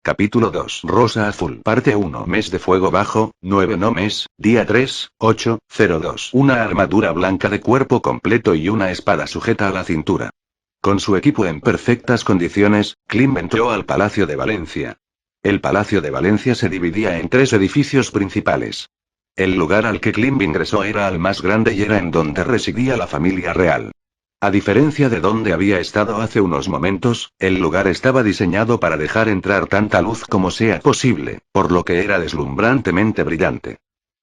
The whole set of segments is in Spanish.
Capítulo 2. Rosa Azul. Parte 1. Mes de fuego bajo, 9 no mes, día 3, 802. Una armadura blanca de cuerpo completo y una espada sujeta a la cintura. Con su equipo en perfectas condiciones, Klim entró al Palacio de Valencia. El Palacio de Valencia se dividía en 3 edificios principales. El lugar al que Klim ingresó era el más grande y era en donde residía la familia real. A diferencia de donde había estado hace unos momentos, el lugar estaba diseñado para dejar entrar tanta luz como sea posible, por lo que era deslumbrantemente brillante.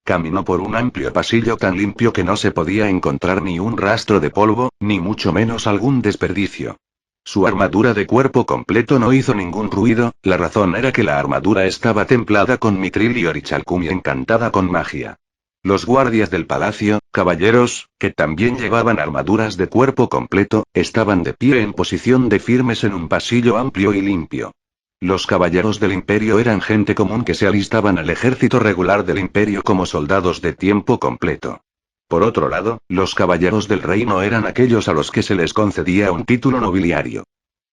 Caminó por un amplio pasillo tan limpio que no se podía encontrar ni un rastro de polvo, ni mucho menos algún desperdicio. Su armadura de cuerpo completo no hizo ningún ruido, la razón era que la armadura estaba templada con mitril y orichalcum y encantada con magia. Los guardias del palacio, caballeros, que también llevaban armaduras de cuerpo completo, estaban de pie en posición de firmes en un pasillo amplio y limpio. Los caballeros del imperio eran gente común que se alistaban al ejército regular del imperio como soldados de tiempo completo. Por otro lado, los caballeros del reino eran aquellos a los que se les concedía un título nobiliario.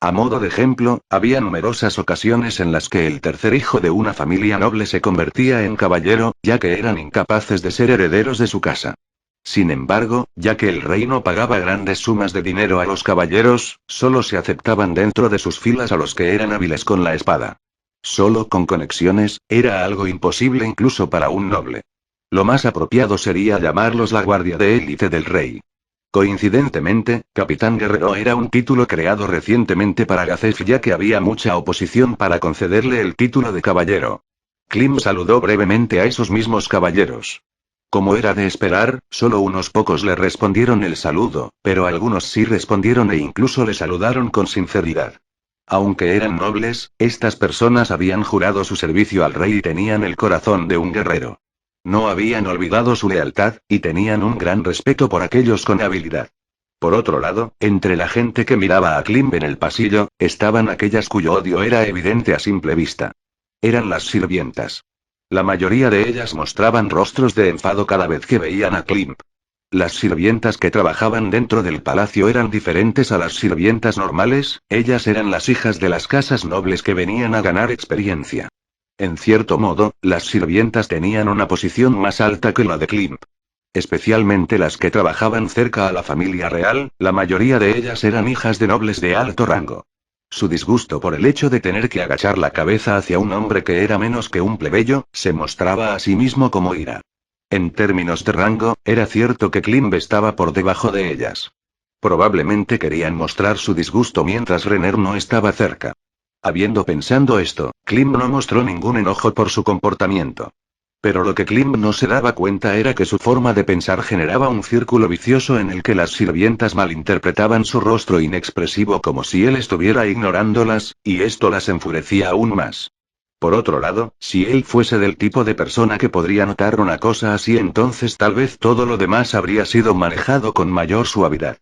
A modo de ejemplo, había numerosas ocasiones en las que el tercer hijo de una familia noble se convertía en caballero, ya que eran incapaces de ser herederos de su casa. Sin embargo, ya que el reino pagaba grandes sumas de dinero a los caballeros, solo se aceptaban dentro de sus filas a los que eran hábiles con la espada. Solo con conexiones, era algo imposible incluso para un noble. Lo más apropiado sería llamarlos la guardia de élite del rey. Coincidentemente, Capitán Guerrero era un título creado recientemente para Gazef ya que había mucha oposición para concederle el título de caballero. Klim saludó brevemente a esos mismos caballeros. Como era de esperar, solo unos pocos le respondieron el saludo, pero algunos sí respondieron e incluso le saludaron con sinceridad. Aunque eran nobles, estas personas habían jurado su servicio al rey y tenían el corazón de un guerrero. No habían olvidado su lealtad, y tenían un gran respeto por aquellos con habilidad. Por otro lado, entre la gente que miraba a Klim en el pasillo, estaban aquellas cuyo odio era evidente a simple vista. Eran las sirvientas. La mayoría de ellas mostraban rostros de enfado cada vez que veían a Klim. Las sirvientas que trabajaban dentro del palacio eran diferentes a las sirvientas normales, ellas eran las hijas de las casas nobles que venían a ganar experiencia. En cierto modo, las sirvientas tenían una posición más alta que la de Klim. Especialmente las que trabajaban cerca a la familia real, la mayoría de ellas eran hijas de nobles de alto rango. Su disgusto por el hecho de tener que agachar la cabeza hacia un hombre que era menos que un plebeyo, se mostraba a sí mismo como ira. En términos de rango, era cierto que Klim estaba por debajo de ellas. Probablemente querían mostrar su disgusto mientras Renner no estaba cerca. Habiendo pensado esto, Klim no mostró ningún enojo por su comportamiento. Pero lo que Klim no se daba cuenta era que su forma de pensar generaba un círculo vicioso en el que las sirvientas malinterpretaban su rostro inexpresivo como si él estuviera ignorándolas, y esto las enfurecía aún más. Por otro lado, si él fuese del tipo de persona que podría notar una cosa así, entonces tal vez todo lo demás habría sido manejado con mayor suavidad.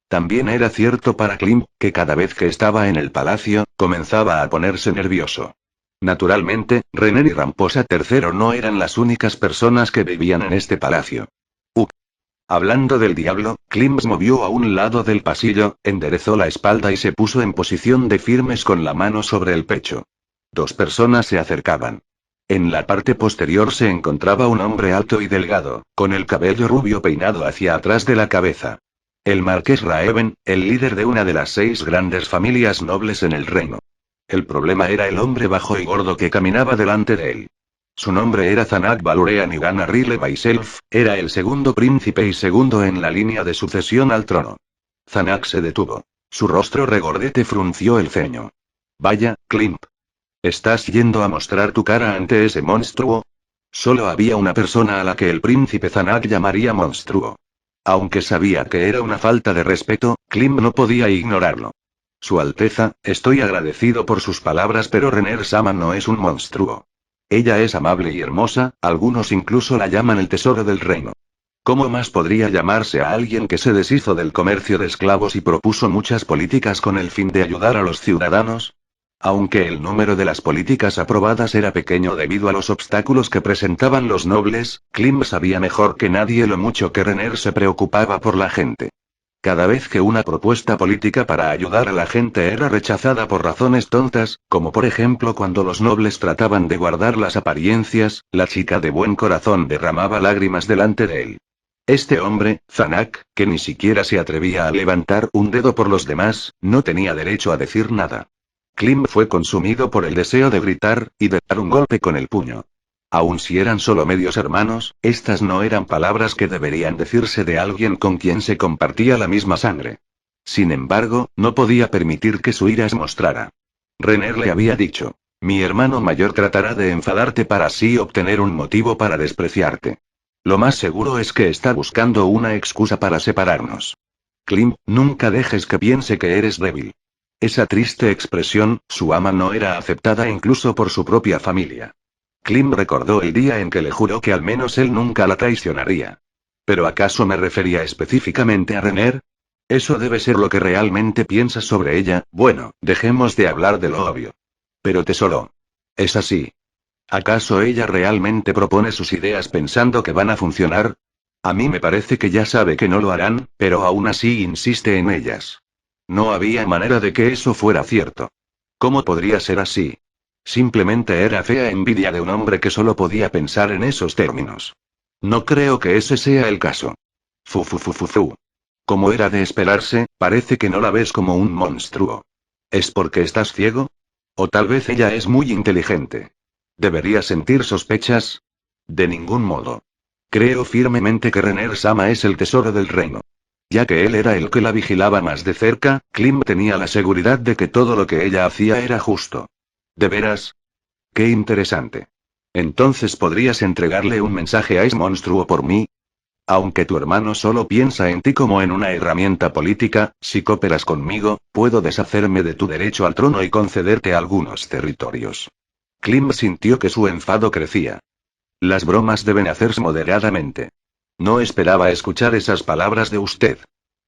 También era cierto para Klim, que cada vez que estaba en el palacio, comenzaba a ponerse nervioso. Naturalmente, Renner y Ramposa III no eran las únicas personas que vivían en este palacio. Hablando del diablo, Klim se movió a un lado del pasillo, enderezó la espalda y se puso en posición de firmes con la mano sobre el pecho. 2 personas se acercaban. En la parte posterior se encontraba un hombre alto y delgado, con el cabello rubio peinado hacia atrás de la cabeza. El marqués Raeven, el líder de una de las 6 grandes familias nobles en el reino. El problema era el hombre bajo y gordo que caminaba delante de él. Su nombre era Zanak Balurean Igana Rile Baiself, era el segundo príncipe y segundo en la línea de sucesión al trono. Zanak se detuvo. Su rostro regordete frunció el ceño. Vaya, Klim. ¿Estás yendo a mostrar tu cara ante ese monstruo? Solo había una persona a la que el príncipe Zanak llamaría monstruo. Aunque sabía que era una falta de respeto, Klim no podía ignorarlo. Su Alteza, estoy agradecido por sus palabras, pero Renner Sama no es un monstruo. Ella es amable y hermosa, algunos incluso la llaman el tesoro del reino. ¿Cómo más podría llamarse a alguien que se deshizo del comercio de esclavos y propuso muchas políticas con el fin de ayudar a los ciudadanos? Aunque el número de las políticas aprobadas era pequeño debido a los obstáculos que presentaban los nobles, Klim sabía mejor que nadie lo mucho que Renner se preocupaba por la gente. Cada vez que una propuesta política para ayudar a la gente era rechazada por razones tontas, como por ejemplo cuando los nobles trataban de guardar las apariencias, la chica de buen corazón derramaba lágrimas delante de él. Este hombre, Zanak, que ni siquiera se atrevía a levantar un dedo por los demás, no tenía derecho a decir nada. Klim fue consumido por el deseo de gritar, y de dar un golpe con el puño. Aun si eran solo medios hermanos, estas no eran palabras que deberían decirse de alguien con quien se compartía la misma sangre. Sin embargo, no podía permitir que su ira se mostrara. Renner le había dicho: mi hermano mayor tratará de enfadarte para así obtener un motivo para despreciarte. Lo más seguro es que está buscando una excusa para separarnos. Klim, nunca dejes que piense que eres débil. Esa triste expresión, su ama no era aceptada incluso por su propia familia. Klim recordó el día en que le juró que al menos él nunca la traicionaría. ¿Pero acaso me refería específicamente a Renner? Eso debe ser lo que realmente piensas sobre ella. Bueno, dejemos de hablar de lo obvio. Pero tesoro. Es así. ¿Acaso ella realmente propone sus ideas pensando que van a funcionar? A mí me parece que ya sabe que no lo harán, pero aún así insiste en ellas. No había manera de que eso fuera cierto. ¿Cómo podría ser así? Simplemente era fea envidia de un hombre que solo podía pensar en esos términos. No creo que ese sea el caso. Fu fu fu fu fu. Como era de esperarse, parece que no la ves como un monstruo. ¿Es porque estás ciego? O tal vez ella es muy inteligente. ¿Debería sentir sospechas? De ningún modo. Creo firmemente que Renner Sama es el tesoro del reino. Ya que él era el que la vigilaba más de cerca, Klim tenía la seguridad de que todo lo que ella hacía era justo. ¿De veras? Qué interesante. Entonces podrías entregarle un mensaje a ese monstruo por mí. Aunque tu hermano solo piensa en ti como en una herramienta política, si cooperas conmigo, puedo deshacerme de tu derecho al trono y concederte algunos territorios. Klim sintió que su enfado crecía. Las bromas deben hacerse moderadamente. No esperaba escuchar esas palabras de usted.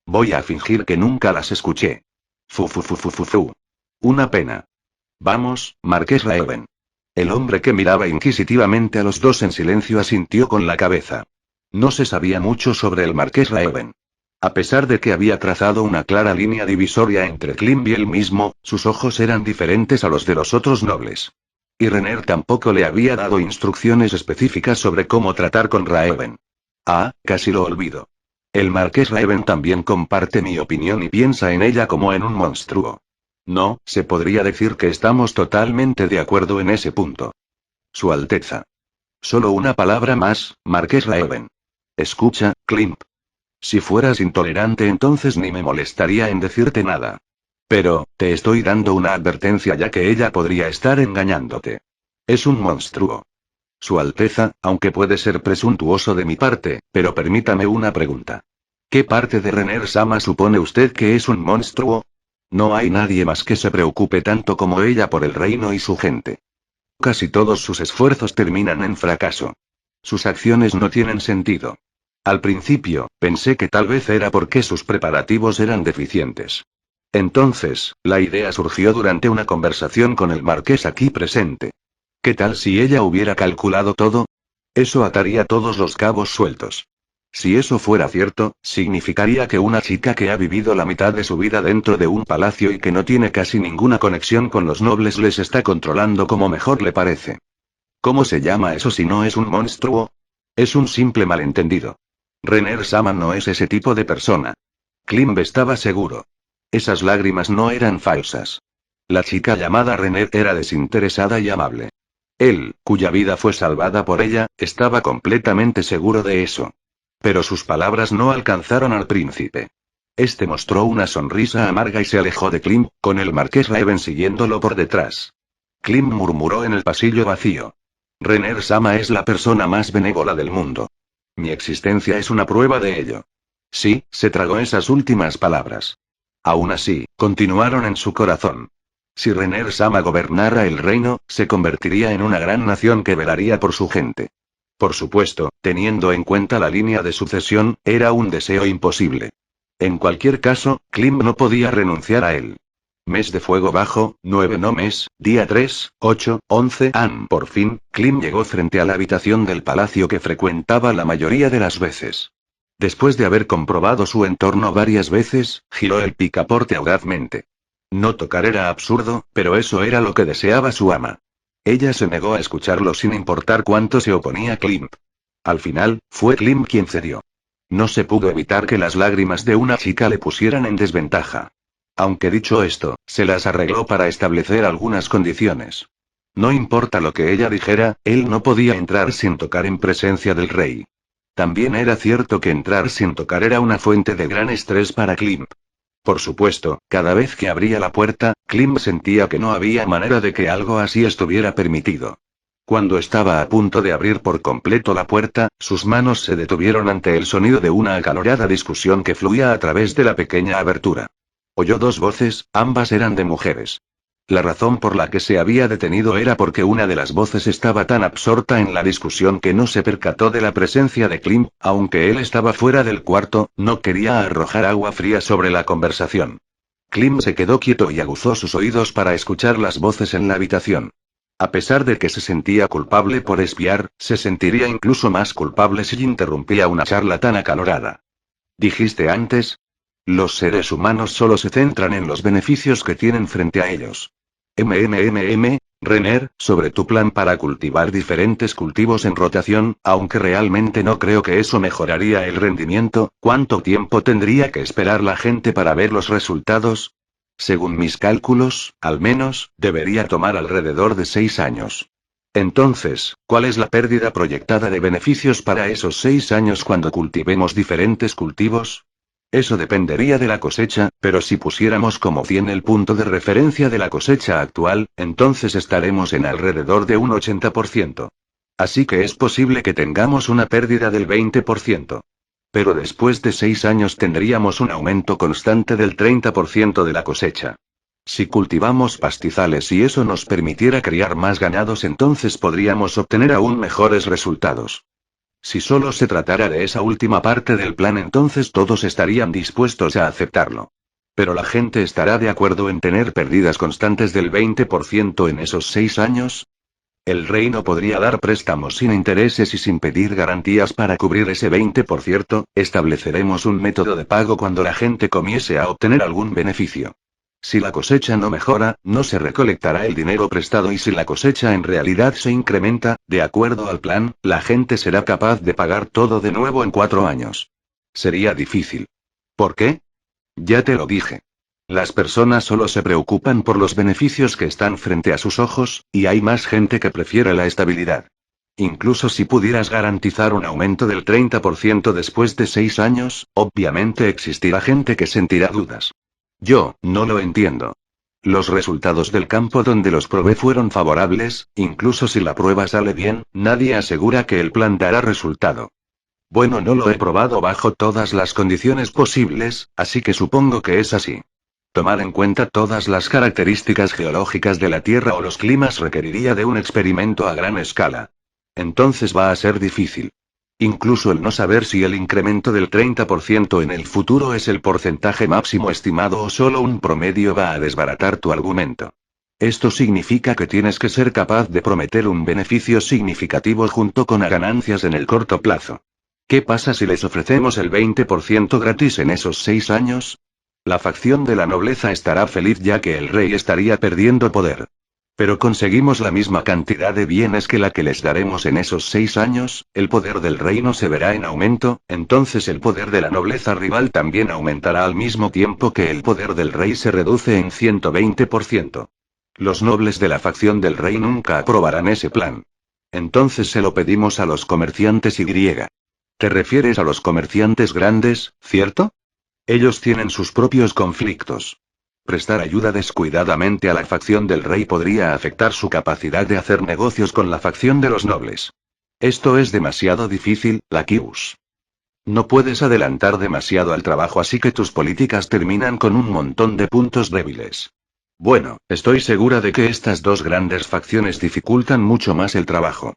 Voy a fingir que nunca las escuché. Fu fu fu fu fu fu. Una pena. Vamos, Marqués Raeven. El hombre que miraba inquisitivamente a los dos en silencio asintió con la cabeza. No se sabía mucho sobre el Marqués Raeven. A pesar de que había trazado una clara línea divisoria entre Klim y él mismo, sus ojos eran diferentes a los de los otros nobles. Y Renner tampoco le había dado instrucciones específicas sobre cómo tratar con Raeven. Ah, casi lo olvido. El Marqués Raeven también comparte mi opinión y piensa en ella como en un monstruo. No, se podría decir que estamos totalmente de acuerdo en ese punto. Su Alteza. Solo una palabra más, Marqués Raeven. Escucha, Klimp. Si fueras intolerante entonces ni me molestaría en decirte nada. Pero, te estoy dando una advertencia ya que ella podría estar engañándote. Es un monstruo. Su Alteza, aunque puede ser presuntuoso de mi parte, pero permítame una pregunta. ¿Qué parte de Renner Sama supone usted que es un monstruo? No hay nadie más que se preocupe tanto como ella por el reino y su gente. Casi todos sus esfuerzos terminan en fracaso. Sus acciones no tienen sentido. Al principio, pensé que tal vez era porque sus preparativos eran deficientes. Entonces, la idea surgió durante una conversación con el marqués aquí presente. ¿Qué tal si ella hubiera calculado todo? Eso ataría todos los cabos sueltos. Si eso fuera cierto, significaría que una chica que ha vivido la mitad de su vida dentro de un palacio y que no tiene casi ninguna conexión con los nobles les está controlando como mejor le parece. ¿Cómo se llama eso si no es un monstruo? Es un simple malentendido. Renner Sama no es ese tipo de persona. Klimb estaba seguro. Esas lágrimas no eran falsas. La chica llamada Renner era desinteresada y amable. Él, cuya vida fue salvada por ella, estaba completamente seguro de eso. Pero sus palabras no alcanzaron al príncipe. Este mostró una sonrisa amarga y se alejó de Klim, con el marqués Raeven siguiéndolo por detrás. Klim murmuró en el pasillo vacío. Renner Sama es la persona más benévola del mundo. Mi existencia es una prueba de ello. Sí, se tragó esas últimas palabras. Aún así, continuaron en su corazón. Si Renner Sama gobernara el reino, se convertiría en una gran nación que velaría por su gente. Por supuesto, teniendo en cuenta la línea de sucesión, era un deseo imposible. En cualquier caso, Klim no podía renunciar a él. Mes de fuego bajo, 9 no mes, día 3, 8, 11 an. Por fin, Klim llegó frente a la habitación del palacio que frecuentaba la mayoría de las veces. Después de haber comprobado su entorno varias veces, giró el picaporte audazmente. No tocar era absurdo, pero eso era lo que deseaba su ama. Ella se negó a escucharlo sin importar cuánto se oponía Klimp. Al final, fue Klimp quien cedió. No se pudo evitar que las lágrimas de una chica le pusieran en desventaja. Aunque dicho esto, se las arregló para establecer algunas condiciones. No importa lo que ella dijera, él no podía entrar sin tocar en presencia del rey. También era cierto que entrar sin tocar era una fuente de gran estrés para Klimp. Por supuesto, cada vez que abría la puerta, Klimp sentía que no había manera de que algo así estuviera permitido. Cuando estaba a punto de abrir por completo la puerta, sus manos se detuvieron ante el sonido de una acalorada discusión que fluía a través de la pequeña abertura. Oyó dos voces, ambas eran de mujeres. La razón por la que se había detenido era porque una de las voces estaba tan absorta en la discusión que no se percató de la presencia de Klimp, aunque él estaba fuera del cuarto, no quería arrojar agua fría sobre la conversación. Klimp se quedó quieto y aguzó sus oídos para escuchar las voces en la habitación. A pesar de que se sentía culpable por espiar, se sentiría incluso más culpable si interrumpía una charla tan acalorada. ¿Dijiste antes? Los seres humanos solo se centran en los beneficios que tienen frente a ellos. Renner, sobre tu plan para cultivar diferentes cultivos en rotación, aunque realmente no creo que eso mejoraría el rendimiento, ¿cuánto tiempo tendría que esperar la gente para ver los resultados? Según mis cálculos, al menos, debería tomar alrededor de 6 años. Entonces, ¿cuál es la pérdida proyectada de beneficios para esos 6 años cuando cultivemos diferentes cultivos? Eso dependería de la cosecha, pero si pusiéramos como 100 el punto de referencia de la cosecha actual, entonces estaremos en alrededor de un 80%. Así que es posible que tengamos una pérdida del 20%. Pero después de 6 años tendríamos un aumento constante del 30% de la cosecha. Si cultivamos pastizales y eso nos permitiera criar más ganados, entonces podríamos obtener aún mejores resultados. Si solo se tratara de esa última parte del plan, entonces todos estarían dispuestos a aceptarlo. Pero la gente estará de acuerdo en tener pérdidas constantes del 20% en esos 6 años. El rey no podría dar préstamos sin intereses y sin pedir garantías para cubrir ese 20%, estableceremos un método de pago cuando la gente comience a obtener algún beneficio. Si la cosecha no mejora, no se recolectará el dinero prestado, y si la cosecha en realidad se incrementa, de acuerdo al plan, la gente será capaz de pagar todo de nuevo en 4 años. Sería difícil. ¿Por qué? Ya te lo dije. Las personas solo se preocupan por los beneficios que están frente a sus ojos, y hay más gente que prefiere la estabilidad. Incluso si pudieras garantizar un aumento del 30% después de 6 años, obviamente existirá gente que sentirá dudas. Yo, no lo entiendo. Los resultados del campo donde los probé fueron favorables, incluso si la prueba sale bien, nadie asegura que el plan dará resultado. Bueno, no lo he probado bajo todas las condiciones posibles, así que supongo que es así. Tomar en cuenta todas las características geológicas de la Tierra o los climas requeriría de un experimento a gran escala. Entonces va a ser difícil. Incluso el no saber si el incremento del 30% en el futuro es el porcentaje máximo estimado o solo un promedio va a desbaratar tu argumento. Esto significa que tienes que ser capaz de prometer un beneficio significativo junto con ganancias en el corto plazo. ¿Qué pasa si les ofrecemos el 20% gratis en esos 6 años? La facción de la nobleza estará feliz ya que el rey estaría perdiendo poder. Pero conseguimos la misma cantidad de bienes que la que les daremos en esos 6 años, el poder del reino se verá en aumento, entonces el poder de la nobleza rival también aumentará al mismo tiempo que el poder del rey se reduce en 120%. Los nobles de la facción del rey nunca aprobarán ese plan. Entonces se lo pedimos a los comerciantes y. ¿Te refieres a los comerciantes grandes, cierto? Ellos tienen sus propios conflictos. Prestar ayuda descuidadamente a la facción del rey podría afectar su capacidad de hacer negocios con la facción de los nobles. Esto es demasiado difícil, Laquius. No puedes adelantar demasiado al trabajo, así que tus políticas terminan con un montón de puntos débiles. Bueno, estoy segura de que estas dos grandes facciones dificultan mucho más el trabajo.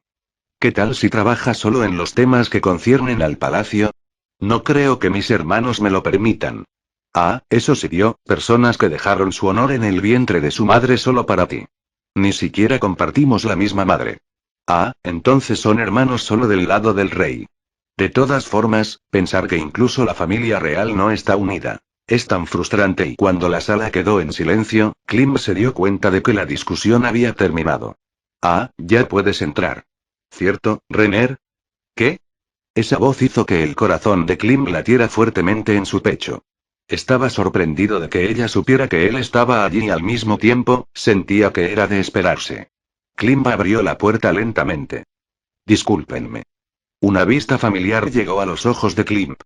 ¿Qué tal si trabajas solo en los temas que conciernen al palacio? No creo que mis hermanos me lo permitan. Ah, eso sí, personas que dejaron su honor en el vientre de su madre solo para ti. Ni siquiera compartimos la misma madre. Ah, entonces son hermanos solo del lado del rey. De todas formas, pensar que incluso la familia real no está unida. Es tan frustrante y cuando la sala quedó en silencio, Klim se dio cuenta de que la discusión había terminado. Ah, ya puedes entrar. ¿Cierto, Renner? ¿Qué? Esa voz hizo que el corazón de Klim latiera fuertemente en su pecho. Estaba sorprendido de que ella supiera que él estaba allí y al mismo tiempo, sentía que era de esperarse. Klim abrió la puerta lentamente. Discúlpenme. Una vista familiar llegó a los ojos de Klim.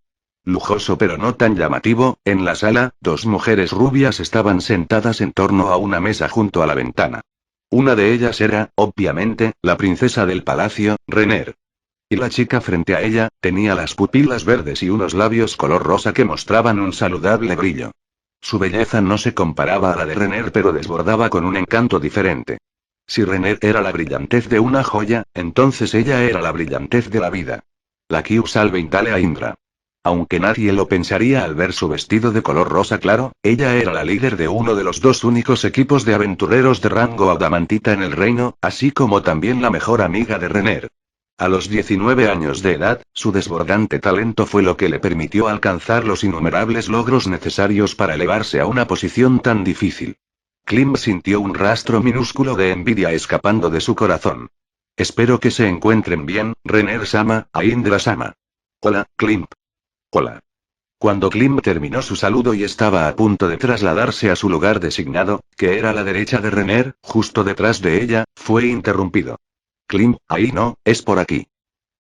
Lujoso pero no tan llamativo, en la sala, dos mujeres rubias estaban sentadas en torno a una mesa junto a la ventana. Una de ellas era, obviamente, la princesa del palacio, Renner. Y la chica frente a ella, tenía las pupilas verdes y unos labios color rosa que mostraban un saludable brillo. Su belleza no se comparaba a la de Renner pero desbordaba con un encanto diferente. Si Renner era la brillantez de una joya, entonces ella era la brillantez de la vida. La Kiu salve Intale a Indra. Aunque nadie lo pensaría al ver su vestido de color rosa claro, ella era la líder de uno de los dos únicos equipos de aventureros de rango adamantita en el reino, así como también la mejor amiga de Renner. A los 19 años de edad, su desbordante talento fue lo que le permitió alcanzar los innumerables logros necesarios para elevarse a una posición tan difícil. Klim sintió un rastro minúsculo de envidia escapando de su corazón. Espero que se encuentren bien, Renner-sama, a Indra-sama. Hola, Klim. Hola. Cuando Klim terminó su saludo y estaba a punto de trasladarse a su lugar designado, que era a la derecha de Renner, justo detrás de ella, fue interrumpido. Klim, ahí no, es por aquí.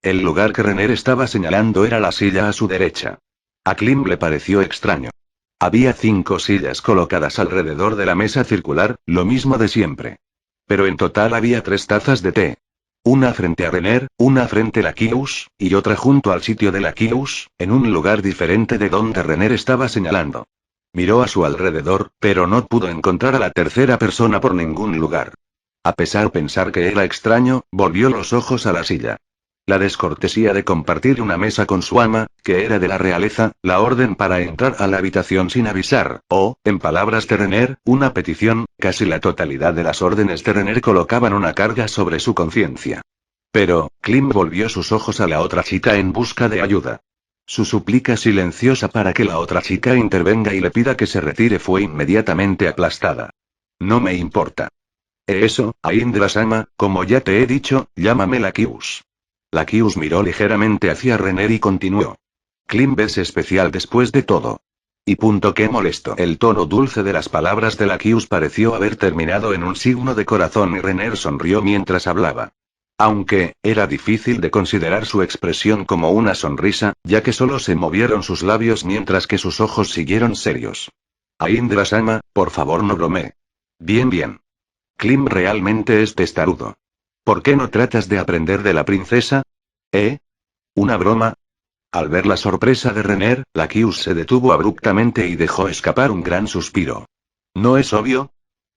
El lugar que Renner estaba señalando era la silla a su derecha. A Klim le pareció extraño. Había 5 sillas colocadas alrededor de la mesa circular, lo mismo de siempre. Pero en total había 3 tazas de té. Una frente a Renner, una frente a la Kius, y otra junto al sitio de la Kius, en un lugar diferente de donde Renner estaba señalando. Miró a su alrededor, pero no pudo encontrar a la tercera persona por ningún lugar. A pesar de pensar que era extraño, volvió los ojos a la silla. La descortesía de compartir una mesa con su ama, que era de la realeza, la orden para entrar a la habitación sin avisar, o, en palabras de Renner, una petición, casi la totalidad de las órdenes de Renner colocaban una carga sobre su conciencia. Pero, Klim volvió sus ojos a la otra chica en busca de ayuda. Su súplica silenciosa para que la otra chica intervenga y le pida que se retire fue inmediatamente aplastada. No me importa. Eso, Indra-sama, como ya te he dicho, llámame la Kius. La Kius miró ligeramente hacia Renner y continuó. Klim es especial después de todo. Y punto que molesto. El tono dulce de las palabras de la Kius pareció haber terminado en un signo de corazón y Renner sonrió mientras hablaba. Aunque, era difícil de considerar su expresión como una sonrisa, ya que solo se movieron sus labios mientras que sus ojos siguieron serios. Indra-sama, por favor no bromee. Bien. Klim realmente es testarudo. ¿Por qué no tratas de aprender de la princesa? ¿Eh? ¿Una broma? Al ver la sorpresa de Renner, la Kius se detuvo abruptamente y dejó escapar un gran suspiro. ¿No es obvio?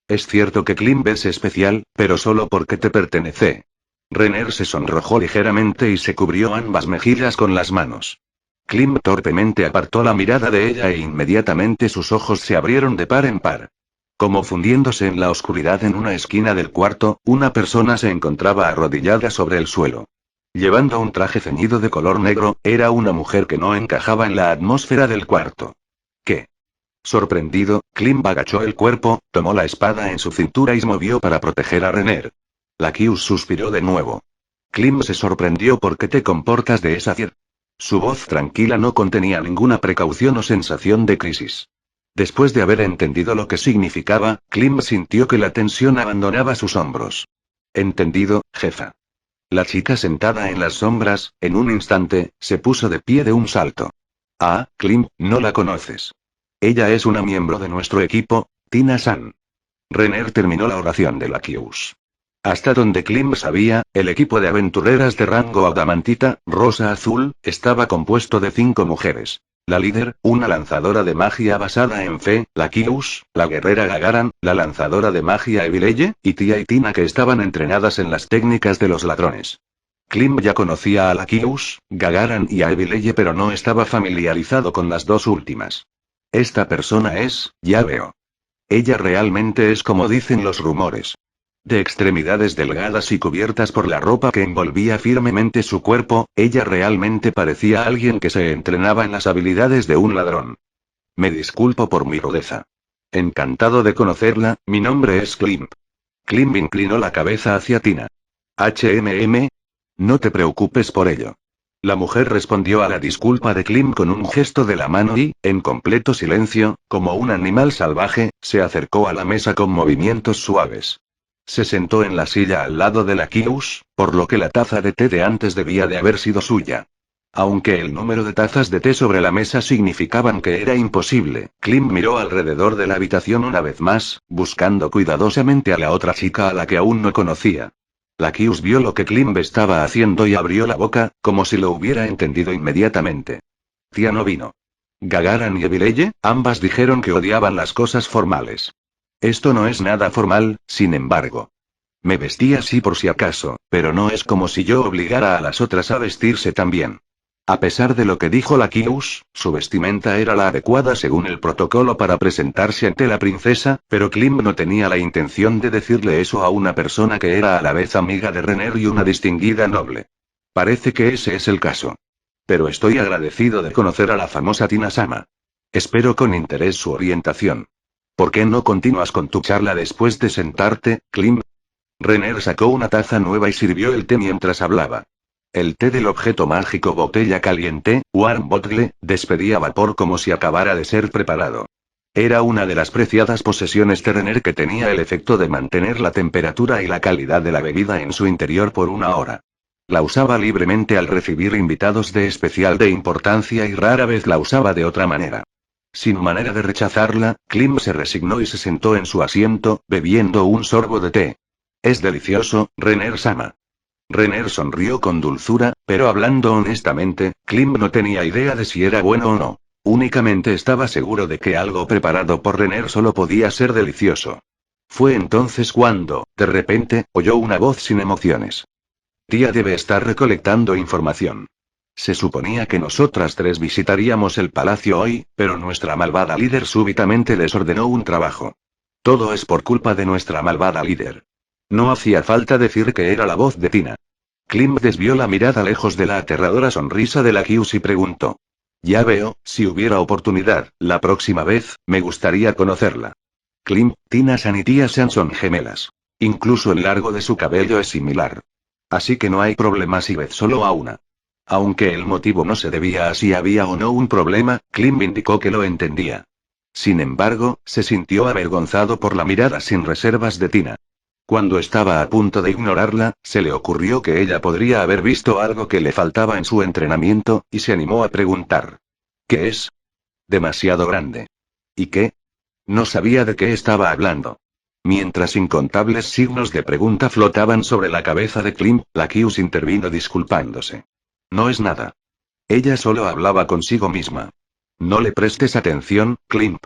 Es cierto que Klim es especial, pero solo porque te pertenece. Renner se sonrojó ligeramente y se cubrió ambas mejillas con las manos. Klim torpemente apartó la mirada de ella e inmediatamente sus ojos se abrieron de par en par. Como fundiéndose en la oscuridad en una esquina del cuarto, una persona se encontraba arrodillada sobre el suelo. Llevando un traje ceñido de color negro, era una mujer que no encajaba en la atmósfera del cuarto. ¿Qué? Sorprendido, Klim agachó el cuerpo, tomó la espada en su cintura y se movió para proteger a Renner. La Kius suspiró de nuevo. Klim se sorprendió porque te comportas de esa manera. Su voz tranquila no contenía ninguna precaución o sensación de crisis. Después de haber entendido lo que significaba, Klim sintió que la tensión abandonaba sus hombros. Entendido, jefa. La chica sentada en las sombras, en un instante, se puso de pie de un salto. Ah, Klim, no la conoces. Ella es una miembro de nuestro equipo, Tina-san. Renner terminó la oración de la Kius. Hasta donde Klim sabía, el equipo de aventureras de rango adamantita, rosa azul, estaba compuesto de 5 mujeres. La líder, una lanzadora de magia basada en fe, la Kius, la guerrera Gagaran, la lanzadora de magia Evileye, y Tia y Tina que estaban entrenadas en las técnicas de los ladrones. Klim ya conocía a la Kius, Gagaran y a Evileye pero no estaba familiarizado con las dos últimas. Esta persona es, ya veo. Ella realmente es como dicen los rumores. De extremidades delgadas y cubiertas por la ropa que envolvía firmemente su cuerpo, ella realmente parecía alguien que se entrenaba en las habilidades de un ladrón. Me disculpo por mi rudeza. Encantado de conocerla, mi nombre es Klimp. Klimp inclinó la cabeza hacia Tina. HMM. No te preocupes por ello. La mujer respondió a la disculpa de Klimp con un gesto de la mano y, en completo silencio, como un animal salvaje, se acercó a la mesa con movimientos suaves. Se sentó en la silla al lado de la Kius, por lo que la taza de té de antes debía de haber sido suya. Aunque el número de tazas de té sobre la mesa significaban que era imposible, Klimp miró alrededor de la habitación una vez más, buscando cuidadosamente a la otra chica a la que aún no conocía. La Kius vio lo que Klimp estaba haciendo y abrió la boca, como si lo hubiera entendido inmediatamente. Tía no vino. Gagaran y Evileye, ambas dijeron que odiaban las cosas formales. Esto no es nada formal, sin embargo. Me vestí así por si acaso, pero no es como si yo obligara a las otras a vestirse también. A pesar de lo que dijo la Kius, su vestimenta era la adecuada según el protocolo para presentarse ante la princesa, pero Klimp no tenía la intención de decirle eso a una persona que era a la vez amiga de Renner y una distinguida noble. Parece que ese es el caso. Pero estoy agradecido de conocer a la famosa Tina-sama. Espero con interés su orientación. ¿Por qué no continúas con tu charla después de sentarte, Klimp? Renner sacó una taza nueva y sirvió el té mientras hablaba. El té del objeto mágico botella caliente, Warm Bottle, despedía vapor como si acabara de ser preparado. Era una de las preciadas posesiones de Renner que tenía el efecto de mantener la temperatura y la calidad de la bebida en su interior por una hora. La usaba libremente al recibir invitados de especial de importancia y rara vez la usaba de otra manera. Sin manera de rechazarla, Klimp se resignó y se sentó en su asiento, bebiendo un sorbo de té. Es delicioso, Renner-sama. Renner sonrió con dulzura, pero hablando honestamente, Klimp no tenía idea de si era bueno o no. Únicamente estaba seguro de que algo preparado por Renner solo podía ser delicioso. Fue entonces cuando, de repente, oyó una voz sin emociones. Tía debe estar recolectando información. Se suponía que nosotras tres visitaríamos el palacio hoy, pero nuestra malvada líder súbitamente les ordenó un trabajo. Todo es por culpa de nuestra malvada líder. No hacía falta decir que era la voz de Tina. Klimp desvió la mirada lejos de la aterradora sonrisa de la Kius y preguntó. Ya veo, si hubiera oportunidad, la próxima vez, me gustaría conocerla. Klimp, Tina-san y Tía-san son gemelas. Incluso el largo de su cabello es similar. Así que no hay problema si ves solo a una. Aunque el motivo no se debía a si había o no un problema, Klimp indicó que lo entendía. Sin embargo, se sintió avergonzado por la mirada sin reservas de Tina. Cuando estaba a punto de ignorarla, se le ocurrió que ella podría haber visto algo que le faltaba en su entrenamiento, y se animó a preguntar. ¿Qué es? Demasiado grande. ¿Y qué? No sabía de qué estaba hablando. Mientras incontables signos de pregunta flotaban sobre la cabeza de Klimp, la Kius intervino disculpándose. No es nada. Ella solo hablaba consigo misma. No le prestes atención, Klimp.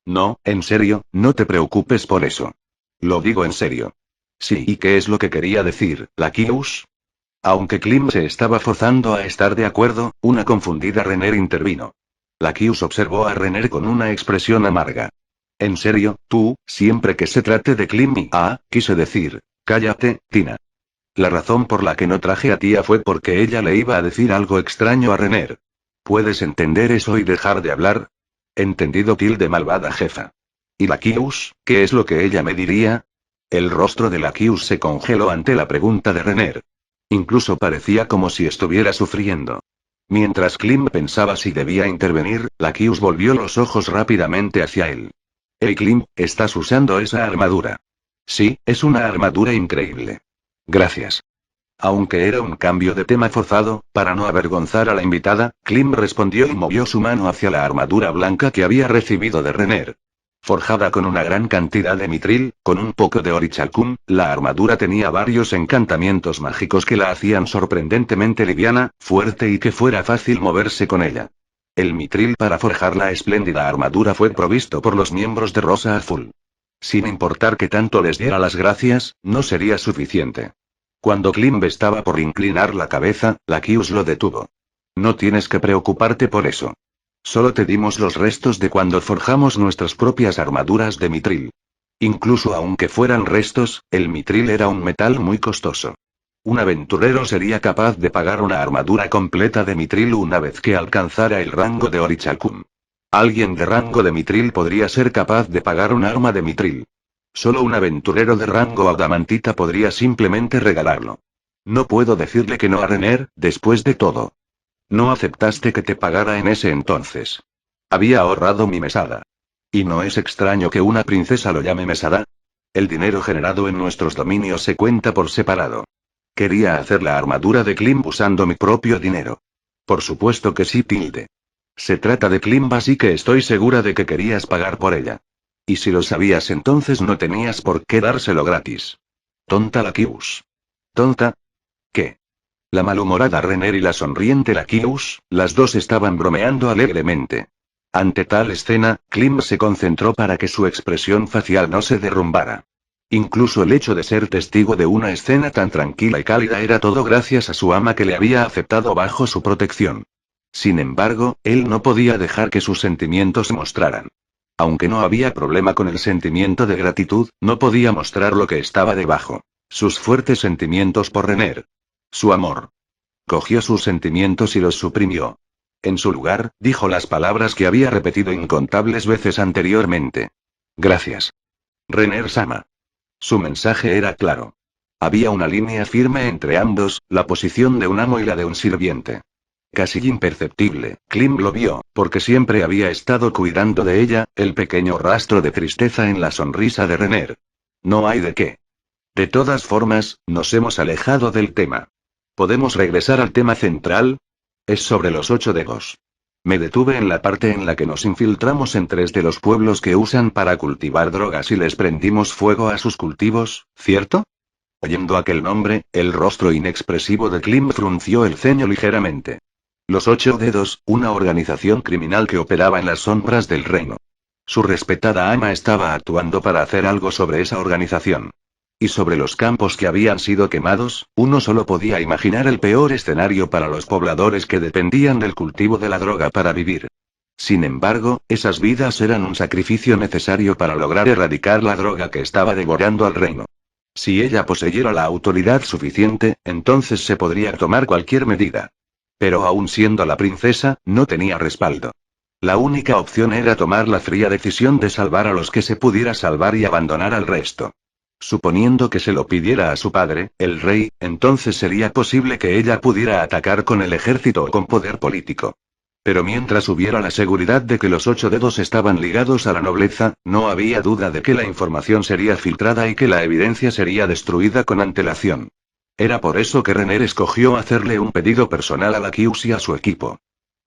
No, en serio, no te preocupes por eso. Lo digo en serio. Sí, ¿y qué es lo que quería decir, la Kius? Aunque Klimp se estaba forzando a estar de acuerdo, una confundida Renner intervino. La Kius observó a Renner con una expresión amarga. En serio, tú, siempre que se trate de Klimp y quise decir, cállate, Tina. La razón por la que no traje a Tía fue porque ella le iba a decir algo extraño a Renner. ¿Puedes entender eso y dejar de hablar? Entendido, tilde malvada jefa. ¿Y la Kius, qué es lo que ella me diría? El rostro de la Kius se congeló ante la pregunta de Renner. Incluso parecía como si estuviera sufriendo. Mientras Klimp pensaba si debía intervenir, la Kius volvió los ojos rápidamente hacia él. Hey Klimp, ¿estás usando esa armadura? Sí, es una armadura increíble. Gracias. Aunque era un cambio de tema forzado, para no avergonzar a la invitada, Klimp respondió y movió su mano hacia la armadura blanca que había recibido de Renner. Forjada con una gran cantidad de mitril, con un poco de orichalcum, la armadura tenía varios encantamientos mágicos que la hacían sorprendentemente liviana, fuerte y que fuera fácil moverse con ella. El mitril para forjar la espléndida armadura fue provisto por los miembros de Rosa Azul. Sin importar que tanto les diera las gracias, no sería suficiente. Cuando Klimp estaba por inclinar la cabeza, la Kius lo detuvo. No tienes que preocuparte por eso. Solo te dimos los restos de cuando forjamos nuestras propias armaduras de mitril. Incluso aunque fueran restos, el mitril era un metal muy costoso. Un aventurero sería capaz de pagar una armadura completa de mitril una vez que alcanzara el rango de Orichakun. Alguien de rango de mitril podría ser capaz de pagar un arma de mitril. Solo un aventurero de rango adamantita podría simplemente regalarlo. No puedo decirle que no a Renner, después de todo. No aceptaste que te pagara en ese entonces. Había ahorrado mi mesada. ¿Y no es extraño que una princesa lo llame mesada? El dinero generado en nuestros dominios se cuenta por separado. Quería hacer la armadura de Klim usando mi propio dinero. Por supuesto que sí, tilde. Se trata de Klim, así que estoy segura de que querías pagar por ella. Y si lo sabías, entonces no tenías por qué dárselo gratis. Tonta Lakius. ¿Tonta? ¿Qué? La malhumorada Renner y la sonriente Lakius, las dos estaban bromeando alegremente. Ante tal escena, Klim se concentró para que su expresión facial no se derrumbara. Incluso el hecho de ser testigo de una escena tan tranquila y cálida era todo gracias a su ama que le había aceptado bajo su protección. Sin embargo, él no podía dejar que sus sentimientos se mostraran. Aunque no había problema con el sentimiento de gratitud, no podía mostrar lo que estaba debajo. Sus fuertes sentimientos por Renner. Su amor. Cogió sus sentimientos y los suprimió. En su lugar, dijo las palabras que había repetido incontables veces anteriormente. Gracias. Renner-sama. Su mensaje era claro. Había una línea firme entre ambos, la posición de un amo y la de un sirviente. Casi imperceptible, Klim lo vio, porque siempre había estado cuidando de ella, el pequeño rastro de tristeza en la sonrisa de Renner. No hay de qué. De todas formas, nos hemos alejado del tema. ¿Podemos regresar al tema central? Es sobre los 8 dedos. Me detuve en la parte en la que nos infiltramos en 3 de los pueblos que usan para cultivar drogas y les prendimos fuego a sus cultivos, ¿cierto? Oyendo aquel nombre, el rostro inexpresivo de Klim frunció el ceño ligeramente. Los 8 dedos, una organización criminal que operaba en las sombras del reino. Su respetada ama estaba actuando para hacer algo sobre esa organización. Y sobre los campos que habían sido quemados, uno solo podía imaginar el peor escenario para los pobladores que dependían del cultivo de la droga para vivir. Sin embargo, esas vidas eran un sacrificio necesario para lograr erradicar la droga que estaba devorando al reino. Si ella poseyera la autoridad suficiente, entonces se podría tomar cualquier medida. Pero aun siendo la princesa, no tenía respaldo. La única opción era tomar la fría decisión de salvar a los que se pudiera salvar y abandonar al resto. Suponiendo que se lo pidiera a su padre, el rey, entonces sería posible que ella pudiera atacar con el ejército o con poder político. Pero mientras hubiera la seguridad de que los 8 dedos estaban ligados a la nobleza, no había duda de que la información sería filtrada y que la evidencia sería destruida con antelación. Era por eso que Renner escogió hacerle un pedido personal a Lakius y a su equipo.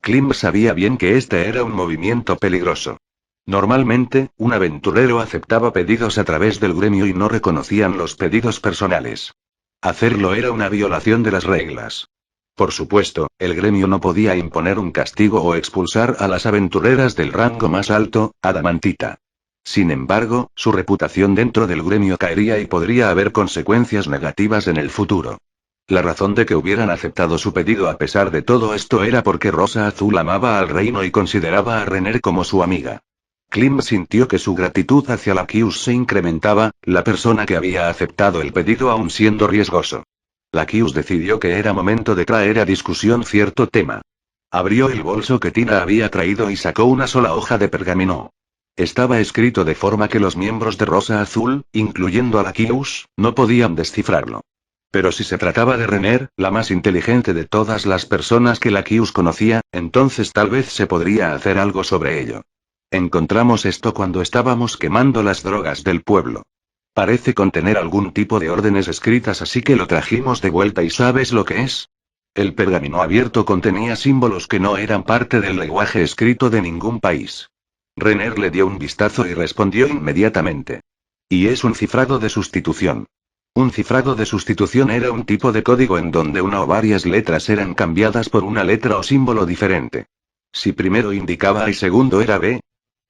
Klim sabía bien que este era un movimiento peligroso. Normalmente, un aventurero aceptaba pedidos a través del gremio y no reconocían los pedidos personales. Hacerlo era una violación de las reglas. Por supuesto, el gremio no podía imponer un castigo o expulsar a las aventureras del rango más alto, adamantita. Sin embargo, su reputación dentro del gremio caería y podría haber consecuencias negativas en el futuro. La razón de que hubieran aceptado su pedido a pesar de todo esto era porque Rosa Azul amaba al reino y consideraba a Renner como su amiga. Klim sintió que su gratitud hacia Lakius se incrementaba, la persona que había aceptado el pedido aun siendo riesgoso. Lakius decidió que era momento de traer a discusión cierto tema. Abrió el bolso que Tina había traído y sacó una sola hoja de pergamino. Estaba escrito de forma que los miembros de Rosa Azul, incluyendo a Lakius, no podían descifrarlo. Pero si se trataba de Renner, la más inteligente de todas las personas que Lakius conocía, entonces tal vez se podría hacer algo sobre ello. Encontramos esto cuando estábamos quemando las drogas del pueblo. Parece contener algún tipo de órdenes escritas, así que lo trajimos de vuelta. ¿Y sabes lo que es? El pergamino abierto contenía símbolos que no eran parte del lenguaje escrito de ningún país. Renner le dio un vistazo y respondió inmediatamente. Y es un cifrado de sustitución. Un cifrado de sustitución era un tipo de código en donde una o varias letras eran cambiadas por una letra o símbolo diferente. Si primero indicaba A y segundo era B,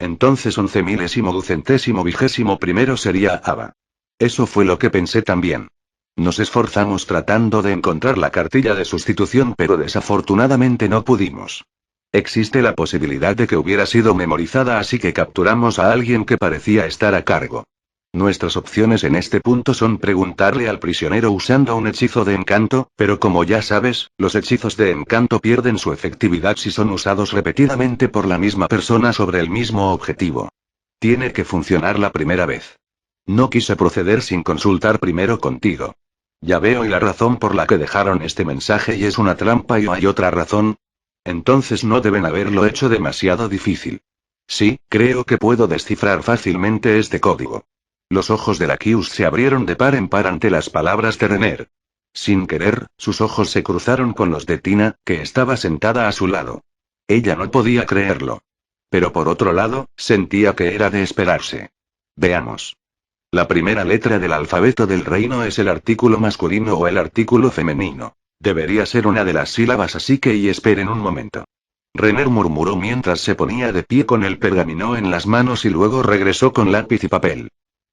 entonces 11 milésimo ducentésimo vigésimo primero sería ABA. Eso fue lo que pensé también. Nos esforzamos tratando de encontrar la cartilla de sustitución, pero desafortunadamente no pudimos. Existe la posibilidad de que hubiera sido memorizada, así que capturamos a alguien que parecía estar a cargo. Nuestras opciones en este punto son preguntarle al prisionero usando un hechizo de encanto, pero como ya sabes, los hechizos de encanto pierden su efectividad si son usados repetidamente por la misma persona sobre el mismo objetivo. Tiene que funcionar la primera vez. No quise proceder sin consultar primero contigo. Ya veo y la razón por la que dejaron este mensaje y es una trampa y hay otra razón. Entonces no deben haberlo hecho demasiado difícil. Sí, creo que puedo descifrar fácilmente este código. Los ojos de Lakius se abrieron de par en par ante las palabras de Renner. Sin querer, sus ojos se cruzaron con los de Tina, que estaba sentada a su lado. Ella no podía creerlo. Pero por otro lado, sentía que era de esperarse. Veamos. La primera letra del alfabeto del reino es el artículo masculino o el artículo femenino. Debería ser una de las sílabas, así que esperen un momento. Renner murmuró mientras se ponía de pie con el pergamino en las manos y luego regresó con lápiz y papel.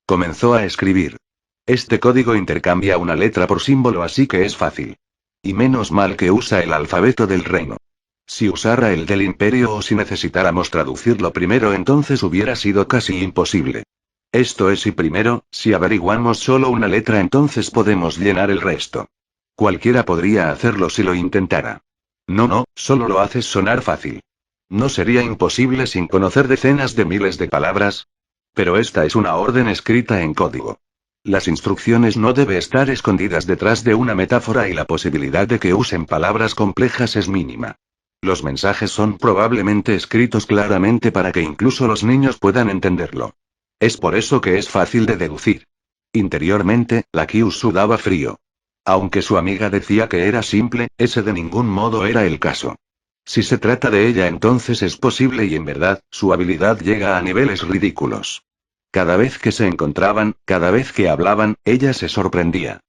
Comenzó a escribir. Este código intercambia una letra por símbolo, así que es fácil. Y menos mal que usa el alfabeto del reino. Si usara el del imperio o si necesitáramos traducirlo primero, entonces hubiera sido casi imposible. Esto es, y primero, si averiguamos solo una letra, entonces podemos llenar el resto. Cualquiera podría hacerlo si lo intentara. No, solo lo haces sonar fácil. ¿No sería imposible sin conocer decenas de miles de palabras? Pero esta es una orden escrita en código. Las instrucciones no deben estar escondidas detrás de una metáfora y la posibilidad de que usen palabras complejas es mínima. Los mensajes son probablemente escritos claramente para que incluso los niños puedan entenderlo. Es por eso que es fácil de deducir. Interiormente, Lakius sudaba frío. Aunque su amiga decía que era simple, ese de ningún modo era el caso. Si se trata de ella, entonces es posible y en verdad, su habilidad llega a niveles ridículos. Cada vez que se encontraban, cada vez que hablaban, ella se sorprendía.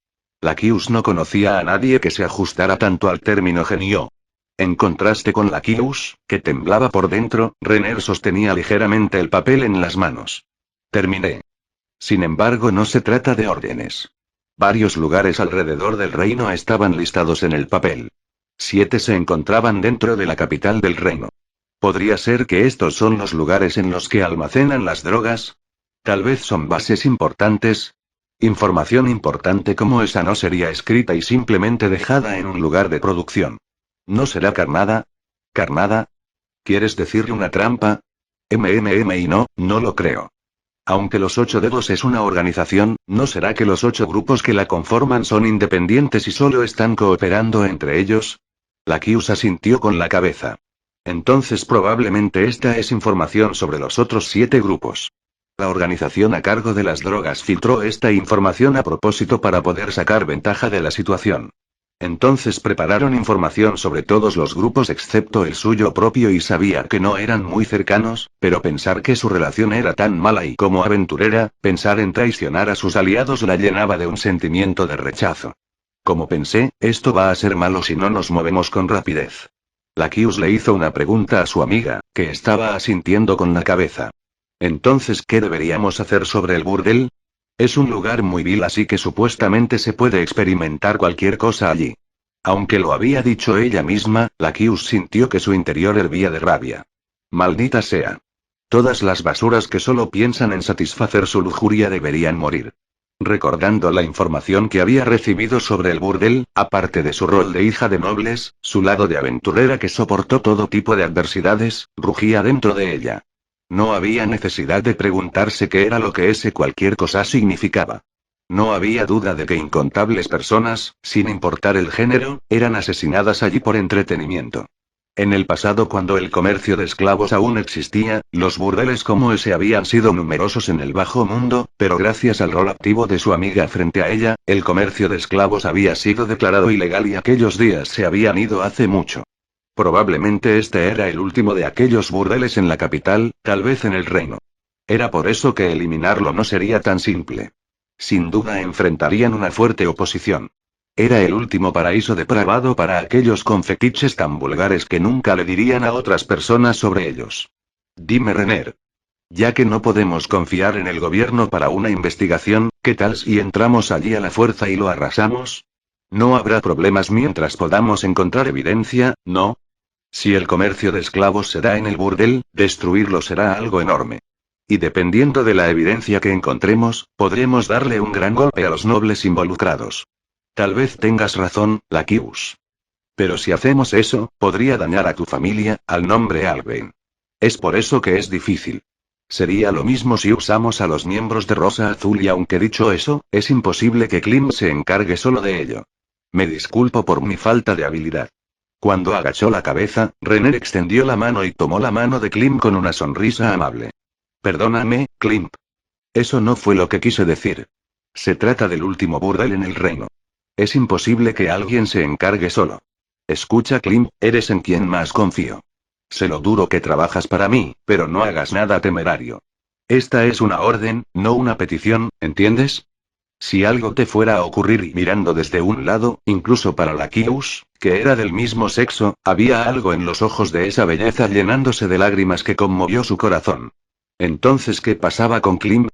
Lakius no conocía a nadie que se ajustara tanto al término genio. En contraste con Lakius, que temblaba por dentro, Renner sostenía ligeramente el papel en las manos. Terminé. Sin embargo, no se trata de órdenes. Varios lugares alrededor del reino estaban listados en el papel. 7 se encontraban dentro de la capital del reino. ¿Podría ser que estos son los lugares en los que almacenan las drogas? Tal vez son bases importantes. Información importante como esa no sería escrita y simplemente dejada en un lugar de producción. ¿No será carnada? ¿Carnada? ¿Quieres decirle una trampa? Y no lo creo. Aunque los 8 dedos es una organización, ¿no será que los 8 grupos que la conforman son independientes y solo están cooperando entre ellos? Lakius asintió con la cabeza. Entonces probablemente esta es información sobre los otros 7 grupos. La organización a cargo de las drogas filtró esta información a propósito para poder sacar ventaja de la situación. Entonces prepararon información sobre todos los grupos excepto el suyo propio y sabía que no eran muy cercanos, pero pensar que su relación era tan mala y como aventurera, pensar en traicionar a sus aliados la llenaba de un sentimiento de rechazo. Como pensé, esto va a ser malo si no nos movemos con rapidez. Lakius le hizo una pregunta a su amiga, que estaba asintiendo con la cabeza. Entonces, ¿qué deberíamos hacer sobre el burdel? Es un lugar muy vil, así que supuestamente se puede experimentar cualquier cosa allí. Aunque lo había dicho ella misma, Lakius sintió que su interior hervía de rabia. Maldita sea. Todas las basuras que solo piensan en satisfacer su lujuria deberían morir. Recordando la información que había recibido sobre el burdel, aparte de su rol de hija de nobles, su lado de aventurera que soportó todo tipo de adversidades, rugía dentro de ella. No había necesidad de preguntarse qué era lo que ese cualquier cosa significaba. No había duda de que incontables personas, sin importar el género, eran asesinadas allí por entretenimiento. En el pasado, cuando el comercio de esclavos aún existía, los burdeles como ese habían sido numerosos en el bajo mundo, pero gracias al rol activo de su amiga frente a ella, el comercio de esclavos había sido declarado ilegal y aquellos días se habían ido hace mucho. Probablemente este era el último de aquellos burdeles en la capital, tal vez en el reino. Era por eso que eliminarlo no sería tan simple. Sin duda enfrentarían una fuerte oposición. Era el último paraíso depravado para aquellos con fetiches tan vulgares que nunca le dirían a otras personas sobre ellos. Dime, Renner. Ya que no podemos confiar en el gobierno para una investigación, ¿qué tal si entramos allí a la fuerza y lo arrasamos? No habrá problemas mientras podamos encontrar evidencia, ¿no? Si el comercio de esclavos se da en el burdel, destruirlo será algo enorme. Y dependiendo de la evidencia que encontremos, podremos darle un gran golpe a los nobles involucrados. Tal vez tengas razón, Lakius. Pero si hacemos eso, podría dañar a tu familia, al nombre Albain. Es por eso que es difícil. Sería lo mismo si usamos a los miembros de Rosa Azul y aunque dicho eso, es imposible que Klim se encargue solo de ello. Me disculpo por mi falta de habilidad. Cuando agachó la cabeza, Renner extendió la mano y tomó la mano de Klim con una sonrisa amable. Perdóname, Klim. Eso no fue lo que quise decir. Se trata del último burdel en el reino. Es imposible que alguien se encargue solo. Escucha, Klim, eres en quien más confío. Sé lo duro que trabajas para mí, pero no hagas nada temerario. Esta es una orden, no una petición, ¿entiendes? Si algo te fuera a ocurrir y mirando desde un lado, incluso para Lakius, que era del mismo sexo, había algo en los ojos de esa belleza llenándose de lágrimas que conmovió su corazón. Entonces, ¿qué pasaba con Klim?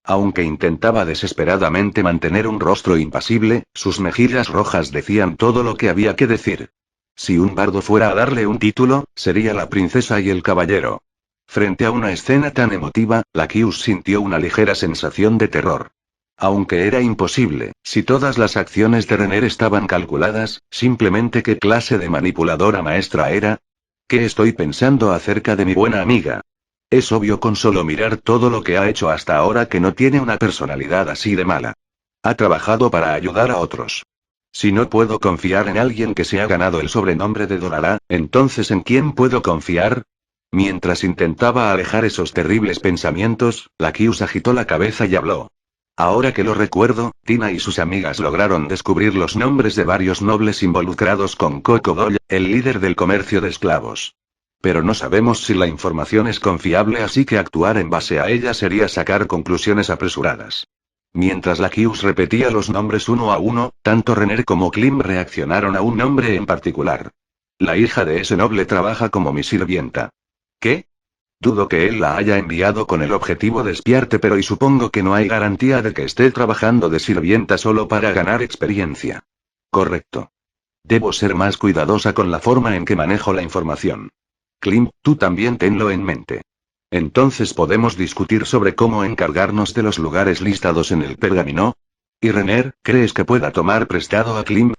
Aunque intentaba desesperadamente mantener un rostro impasible, sus mejillas rojas decían todo lo que había que decir. Si un bardo fuera a darle un título, sería la princesa y el caballero. Frente a una escena tan emotiva, Lakius sintió una ligera sensación de terror. Aunque era imposible, si todas las acciones de Renner estaban calculadas, simplemente ¿qué clase de manipuladora maestra era? ¿Qué estoy pensando acerca de mi buena amiga? Es obvio con solo mirar todo lo que ha hecho hasta ahora que no tiene una personalidad así de mala. Ha trabajado para ayudar a otros. Si no puedo confiar en alguien que se ha ganado el sobrenombre de Dorará, entonces ¿en quién puedo confiar? Mientras intentaba alejar esos terribles pensamientos, Lakius agitó la cabeza y habló. Ahora que lo recuerdo, Tina y sus amigas lograron descubrir los nombres de varios nobles involucrados con Cocodol, el líder del comercio de esclavos. Pero no sabemos si la información es confiable, así que actuar en base a ella sería sacar conclusiones apresuradas. Mientras Lakius repetía los nombres uno a uno, tanto Renner como Klim reaccionaron a un nombre en particular. La hija de ese noble trabaja como mi sirvienta. ¿Qué? Dudo que él la haya enviado con el objetivo de espiarte, pero y supongo que no hay garantía de que esté trabajando de sirvienta solo para ganar experiencia. Correcto. Debo ser más cuidadosa con la forma en que manejo la información. Klim, tú también tenlo en mente. Entonces podemos discutir sobre cómo encargarnos de los lugares listados en el pergamino. ¿Y Renner, crees que pueda tomar prestado a Klim?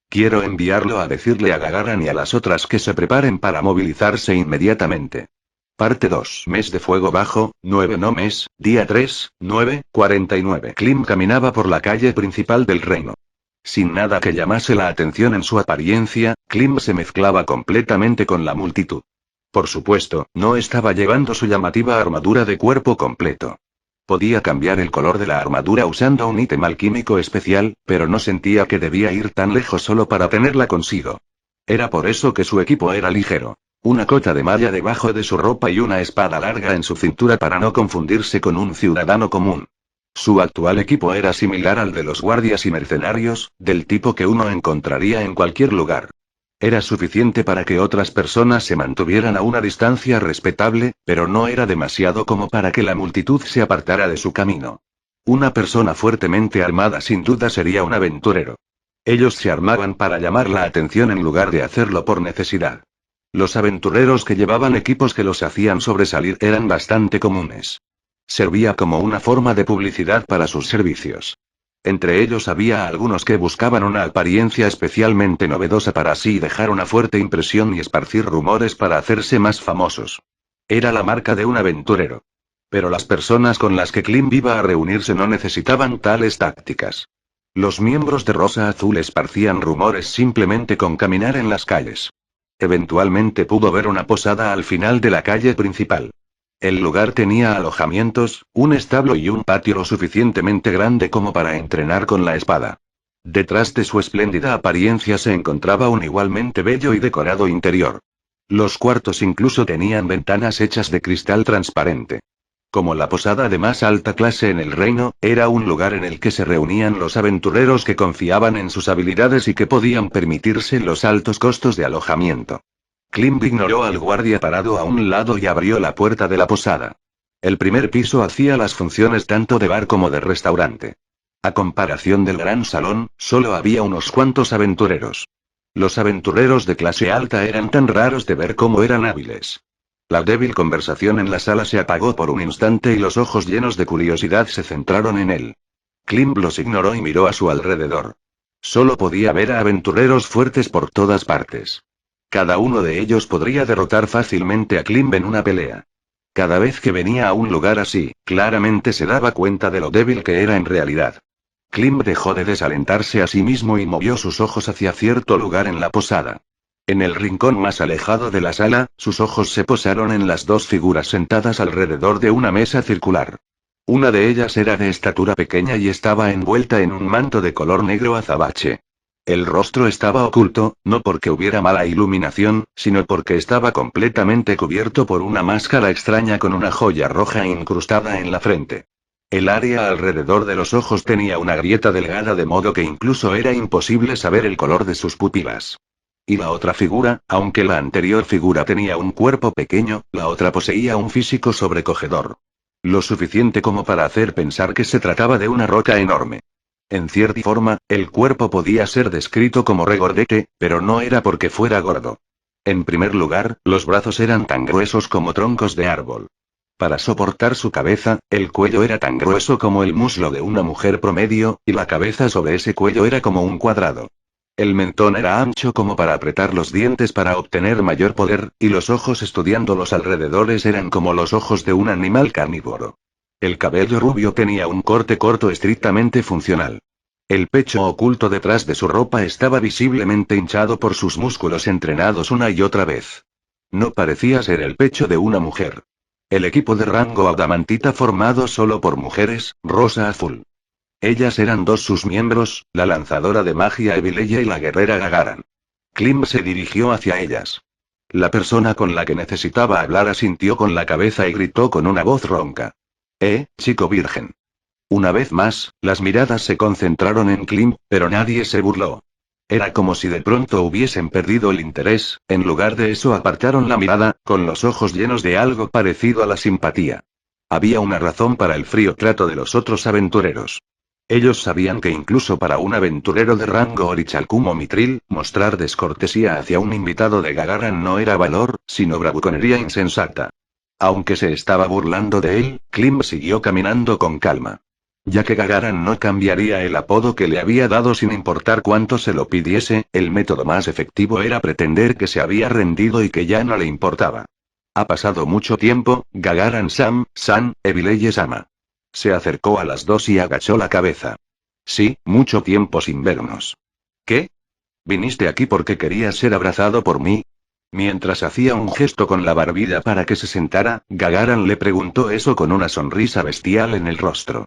Quiero enviarlo a decirle a Gagaran y a las otras que se preparen para movilizarse inmediatamente. Parte 2. Mes de fuego bajo, 9 no mes, día 3, 9:49. Klim caminaba por la calle principal del reino. Sin nada que llamase la atención en su apariencia, Klim se mezclaba completamente con la multitud. Por supuesto, no estaba llevando su llamativa armadura de cuerpo completo. Podía cambiar el color de la armadura usando un ítem alquímico especial, pero no sentía que debía ir tan lejos solo para tenerla consigo. Era por eso que su equipo era ligero. Una cota de malla debajo de su ropa y una espada larga en su cintura para no confundirse con un ciudadano común. Su actual equipo era similar al de los guardias y mercenarios, del tipo que uno encontraría en cualquier lugar. Era suficiente para que otras personas se mantuvieran a una distancia respetable, pero no era demasiado como para que la multitud se apartara de su camino. Una persona fuertemente armada sin duda sería un aventurero. Ellos se armaban para llamar la atención en lugar de hacerlo por necesidad. Los aventureros que llevaban equipos que los hacían sobresalir eran bastante comunes. Servía como una forma de publicidad para sus servicios. Entre ellos había algunos que buscaban una apariencia especialmente novedosa para así dejar una fuerte impresión y esparcir rumores para hacerse más famosos. Era la marca de un aventurero. Pero las personas con las que Klim iba a reunirse no necesitaban tales tácticas. Los miembros de Rosa Azul esparcían rumores simplemente con caminar en las calles. Eventualmente pudo ver una posada al final de la calle principal. El lugar tenía alojamientos, un establo y un patio lo suficientemente grande como para entrenar con la espada. Detrás de su espléndida apariencia se encontraba un igualmente bello y decorado interior. Los cuartos incluso tenían ventanas hechas de cristal transparente. Como la posada de más alta clase en el reino, era un lugar en el que se reunían los aventureros que confiaban en sus habilidades y que podían permitirse los altos costos de alojamiento. Klim ignoró al guardia parado a un lado y abrió la puerta de la posada. El primer piso hacía las funciones tanto de bar como de restaurante. A comparación del gran salón, solo había unos cuantos aventureros. Los aventureros de clase alta eran tan raros de ver como eran hábiles. La débil conversación en la sala se apagó por un instante y los ojos llenos de curiosidad se centraron en él. Klim los ignoró y miró a su alrededor. Solo podía ver a aventureros fuertes por todas partes. Cada uno de ellos podría derrotar fácilmente a Klim en una pelea. Cada vez que venía a un lugar así, claramente se daba cuenta de lo débil que era en realidad. Klim dejó de desalentarse a sí mismo y movió sus ojos hacia cierto lugar en la posada. En el rincón más alejado de la sala, sus ojos se posaron en las dos figuras sentadas alrededor de una mesa circular. Una de ellas era de estatura pequeña y estaba envuelta en un manto de color negro azabache. El rostro estaba oculto, no porque hubiera mala iluminación, sino porque estaba completamente cubierto por una máscara extraña con una joya roja incrustada en la frente. El área alrededor de los ojos tenía una grieta delgada de modo que incluso era imposible saber el color de sus pupilas. Y la otra figura, aunque la anterior figura tenía un cuerpo pequeño, la otra poseía un físico sobrecogedor. Lo suficiente como para hacer pensar que se trataba de una roca enorme. En cierta forma, el cuerpo podía ser descrito como regordete, pero no era porque fuera gordo. En primer lugar, los brazos eran tan gruesos como troncos de árbol. Para soportar su cabeza, el cuello era tan grueso como el muslo de una mujer promedio, y la cabeza sobre ese cuello era como un cuadrado. El mentón era ancho como para apretar los dientes para obtener mayor poder, y los ojos estudiando los alrededores eran como los ojos de un animal carnívoro. El cabello rubio tenía un corte corto estrictamente funcional. El pecho oculto detrás de su ropa estaba visiblemente hinchado por sus músculos entrenados una y otra vez. No parecía ser el pecho de una mujer. El equipo de rango adamantita formado solo por mujeres, rosa azul. Ellas eran dos sus miembros, la lanzadora de magia Evileya y la guerrera Gagaran. Klim se dirigió hacia ellas. La persona con la que necesitaba hablar asintió con la cabeza y gritó con una voz ronca. Chico virgen. Una vez más, las miradas se concentraron en Klim, pero nadie se burló. Era como si de pronto hubiesen perdido el interés, en lugar de eso apartaron la mirada, con los ojos llenos de algo parecido a la simpatía. Había una razón para el frío trato de los otros aventureros. Ellos sabían que incluso para un aventurero de rango Orichalcum o Mitril, mostrar descortesía hacia un invitado de Gagaran no era valor, sino bravuconería insensata. Aunque se estaba burlando de él, Klim siguió caminando con calma. Ya que Gagaran no cambiaría el apodo que le había dado sin importar cuánto se lo pidiese, el método más efectivo era pretender que se había rendido y que ya no le importaba. Ha pasado mucho tiempo, Gagaran-san, Evileye-sama. Se acercó a las dos y agachó la cabeza. Sí, mucho tiempo sin vernos. ¿Qué? ¿Viniste aquí porque querías ser abrazado por mí? Mientras hacía un gesto con la barbilla para que se sentara, Gagaran le preguntó eso con una sonrisa bestial en el rostro.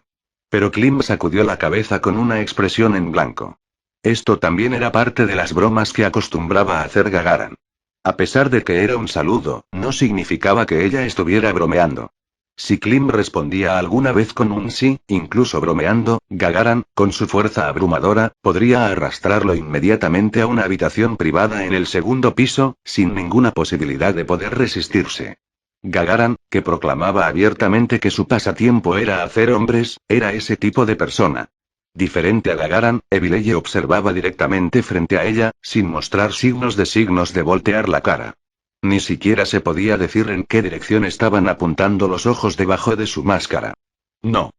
Pero Klim sacudió la cabeza con una expresión en blanco. Esto también era parte de las bromas que acostumbraba a hacer Gagaran. A pesar de que era un saludo, no significaba que ella estuviera bromeando. Si Klim respondía alguna vez con un sí, incluso bromeando, Gagaran, con su fuerza abrumadora, podría arrastrarlo inmediatamente a una habitación privada en el segundo piso, sin ninguna posibilidad de poder resistirse. Gagaran, que proclamaba abiertamente que su pasatiempo era hacer hombres, era ese tipo de persona. Diferente a Gagaran, Evileye observaba directamente frente a ella, sin mostrar signos de voltear la cara. Ni siquiera se podía decir en qué dirección estaban apuntando los ojos debajo de su máscara. No.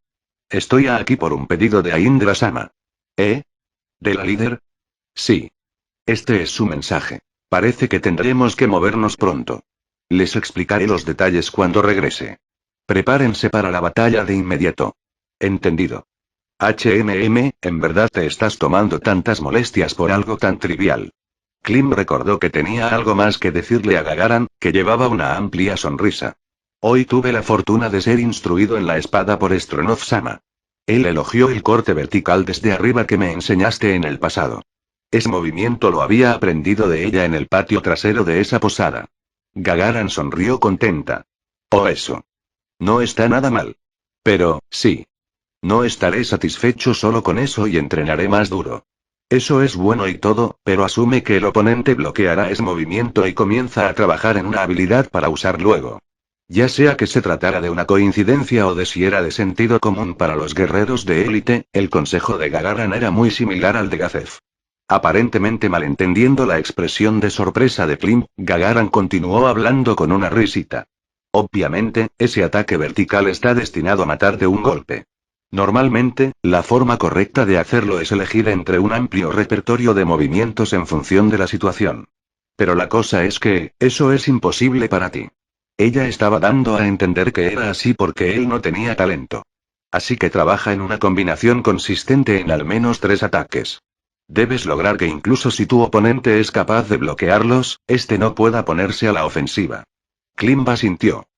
Estoy aquí por un pedido de Aindra-sama. ¿De la líder? Sí. Este es su mensaje. Parece que tendremos que movernos pronto. Les explicaré los detalles cuando regrese. Prepárense para la batalla de inmediato. Entendido. ¿En verdad te estás tomando tantas molestias por algo tan trivial? Klim recordó que tenía algo más que decirle a Gagaran, que llevaba una amplia sonrisa. Hoy tuve la fortuna de ser instruido en la espada por Stronov-sama. Él elogió el corte vertical desde arriba que me enseñaste en el pasado. Ese movimiento lo había aprendido de ella en el patio trasero de esa posada. Gagaran sonrió contenta. Oh, eso. No está nada mal. Pero, sí. No estaré satisfecho solo con eso y entrenaré más duro. Eso es bueno y todo, pero asume que el oponente bloqueará ese movimiento y comienza a trabajar en una habilidad para usar luego. Ya sea que se tratara de una coincidencia o de si era de sentido común para los guerreros de élite, el consejo de Gagaran era muy similar al de Gazef. Aparentemente malentendiendo la expresión de sorpresa de Klim, Gagaran continuó hablando con una risita. Obviamente, ese ataque vertical está destinado a matar de un golpe. Normalmente, la forma correcta de hacerlo es elegir entre un amplio repertorio de movimientos en función de la situación. Pero la cosa es que, eso es imposible para ti. Ella estaba dando a entender que era así porque él no tenía talento. Así que trabaja en una combinación consistente en al menos 3 ataques. Debes lograr que incluso si tu oponente es capaz de bloquearlos, este no pueda ponerse a la ofensiva. Klimba sintió.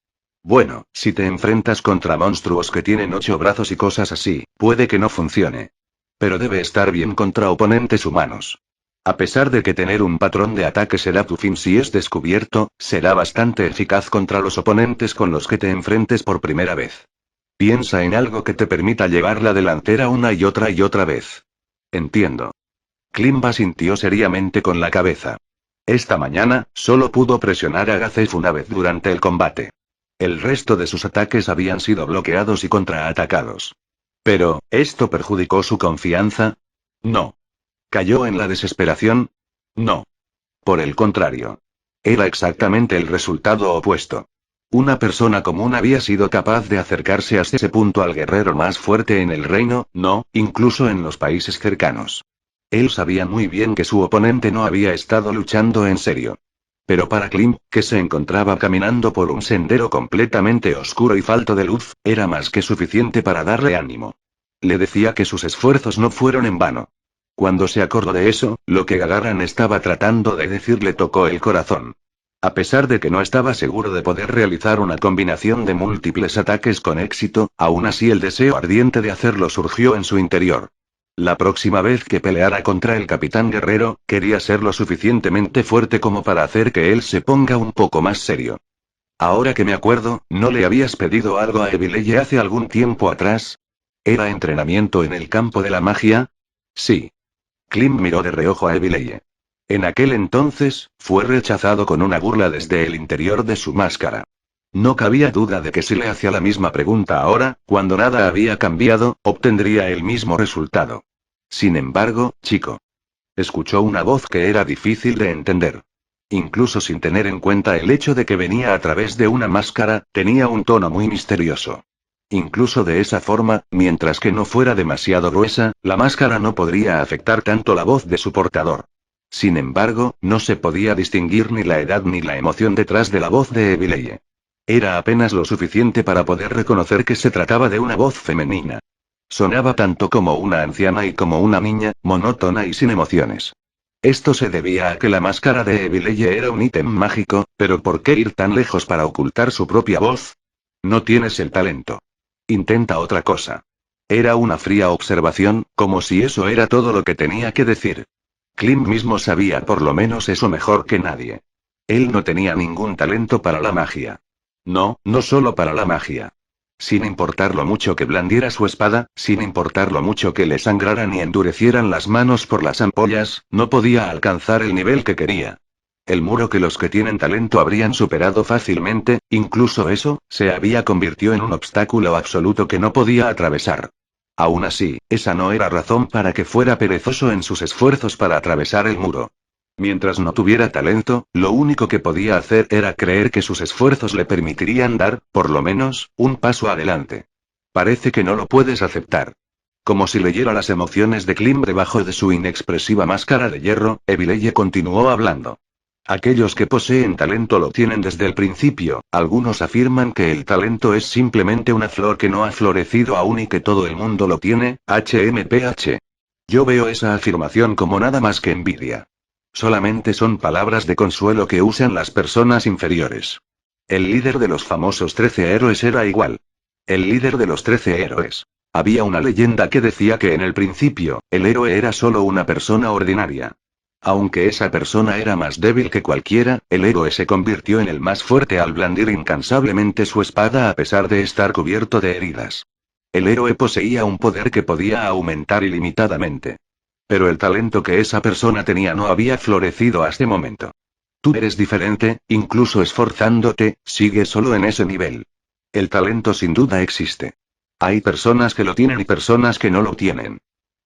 Bueno, si te enfrentas contra monstruos que tienen 8 brazos y cosas así, puede que no funcione. Pero debe estar bien contra oponentes humanos. A pesar de que tener un patrón de ataque será tu fin si es descubierto, será bastante eficaz contra los oponentes con los que te enfrentes por primera vez. Piensa en algo que te permita llevar la delantera una y otra vez. Entiendo. Klimba sintió seriamente con la cabeza. Esta mañana, solo pudo presionar a Gazef una vez durante el combate. El resto de sus ataques habían sido bloqueados y contraatacados. Pero, ¿esto perjudicó su confianza? No. ¿Cayó en la desesperación? No. Por el contrario. Era exactamente el resultado opuesto. Una persona común había sido capaz de acercarse hasta ese punto al guerrero más fuerte en el reino, no, incluso en los países cercanos. Él sabía muy bien que su oponente no había estado luchando en serio. Pero para Klim, que se encontraba caminando por un sendero completamente oscuro y falto de luz, era más que suficiente para darle ánimo. Le decía que sus esfuerzos no fueron en vano. Cuando se acordó de eso, lo que Gagaran estaba tratando de decir le tocó el corazón. A pesar de que no estaba seguro de poder realizar una combinación de múltiples ataques con éxito, aún así el deseo ardiente de hacerlo surgió en su interior. La próxima vez que peleara contra el Capitán Guerrero, quería ser lo suficientemente fuerte como para hacer que él se ponga un poco más serio. Ahora que me acuerdo, ¿no le habías pedido algo a Evileye hace algún tiempo atrás? ¿Era entrenamiento en el campo de la magia? Sí. Klim miró de reojo a Evileye. En aquel entonces, fue rechazado con una burla desde el interior de su máscara. No cabía duda de que si le hacía la misma pregunta ahora, cuando nada había cambiado, obtendría el mismo resultado. Sin embargo, chico. Escuchó una voz que era difícil de entender. Incluso sin tener en cuenta el hecho de que venía a través de una máscara, tenía un tono muy misterioso. Incluso de esa forma, mientras que no fuera demasiado gruesa, la máscara no podría afectar tanto la voz de su portador. Sin embargo, no se podía distinguir ni la edad ni la emoción detrás de la voz de Evileye. Era apenas lo suficiente para poder reconocer que se trataba de una voz femenina. Sonaba tanto como una anciana y como una niña, monótona y sin emociones. Esto se debía a que la máscara de Evileye era un ítem mágico, pero ¿por qué ir tan lejos para ocultar su propia voz? No tienes el talento. Intenta otra cosa. Era una fría observación, como si eso era todo lo que tenía que decir. Klim mismo sabía por lo menos eso mejor que nadie. Él no tenía ningún talento para la magia. No, no solo para la magia. Sin importar lo mucho que blandiera su espada, sin importar lo mucho que le sangraran y endurecieran las manos por las ampollas, no podía alcanzar el nivel que quería. El muro que los que tienen talento habrían superado fácilmente, incluso eso, se había convertido en un obstáculo absoluto que no podía atravesar. Aún así, esa no era razón para que fuera perezoso en sus esfuerzos para atravesar el muro. Mientras no tuviera talento, lo único que podía hacer era creer que sus esfuerzos le permitirían dar, por lo menos, un paso adelante. Parece que no lo puedes aceptar. Como si leyera las emociones de Klim debajo de su inexpresiva máscara de hierro, Evileye continuó hablando. Aquellos que poseen talento lo tienen desde el principio, algunos afirman que el talento es simplemente una flor que no ha florecido aún y que todo el mundo lo tiene, HMPH. Yo veo esa afirmación como nada más que envidia. Solamente son palabras de consuelo que usan las personas inferiores. El líder de los famosos 13 héroes era igual. El líder de los 13 héroes. Había una leyenda que decía que en el principio, el héroe era solo una persona ordinaria. Aunque esa persona era más débil que cualquiera, el héroe se convirtió en el más fuerte al blandir incansablemente su espada a pesar de estar cubierto de heridas. El héroe poseía un poder que podía aumentar ilimitadamente. Pero el talento que esa persona tenía no había florecido hasta ese momento. Tú eres diferente, incluso esforzándote, sigue solo en ese nivel. El talento sin duda existe. Hay personas que lo tienen y personas que no lo tienen.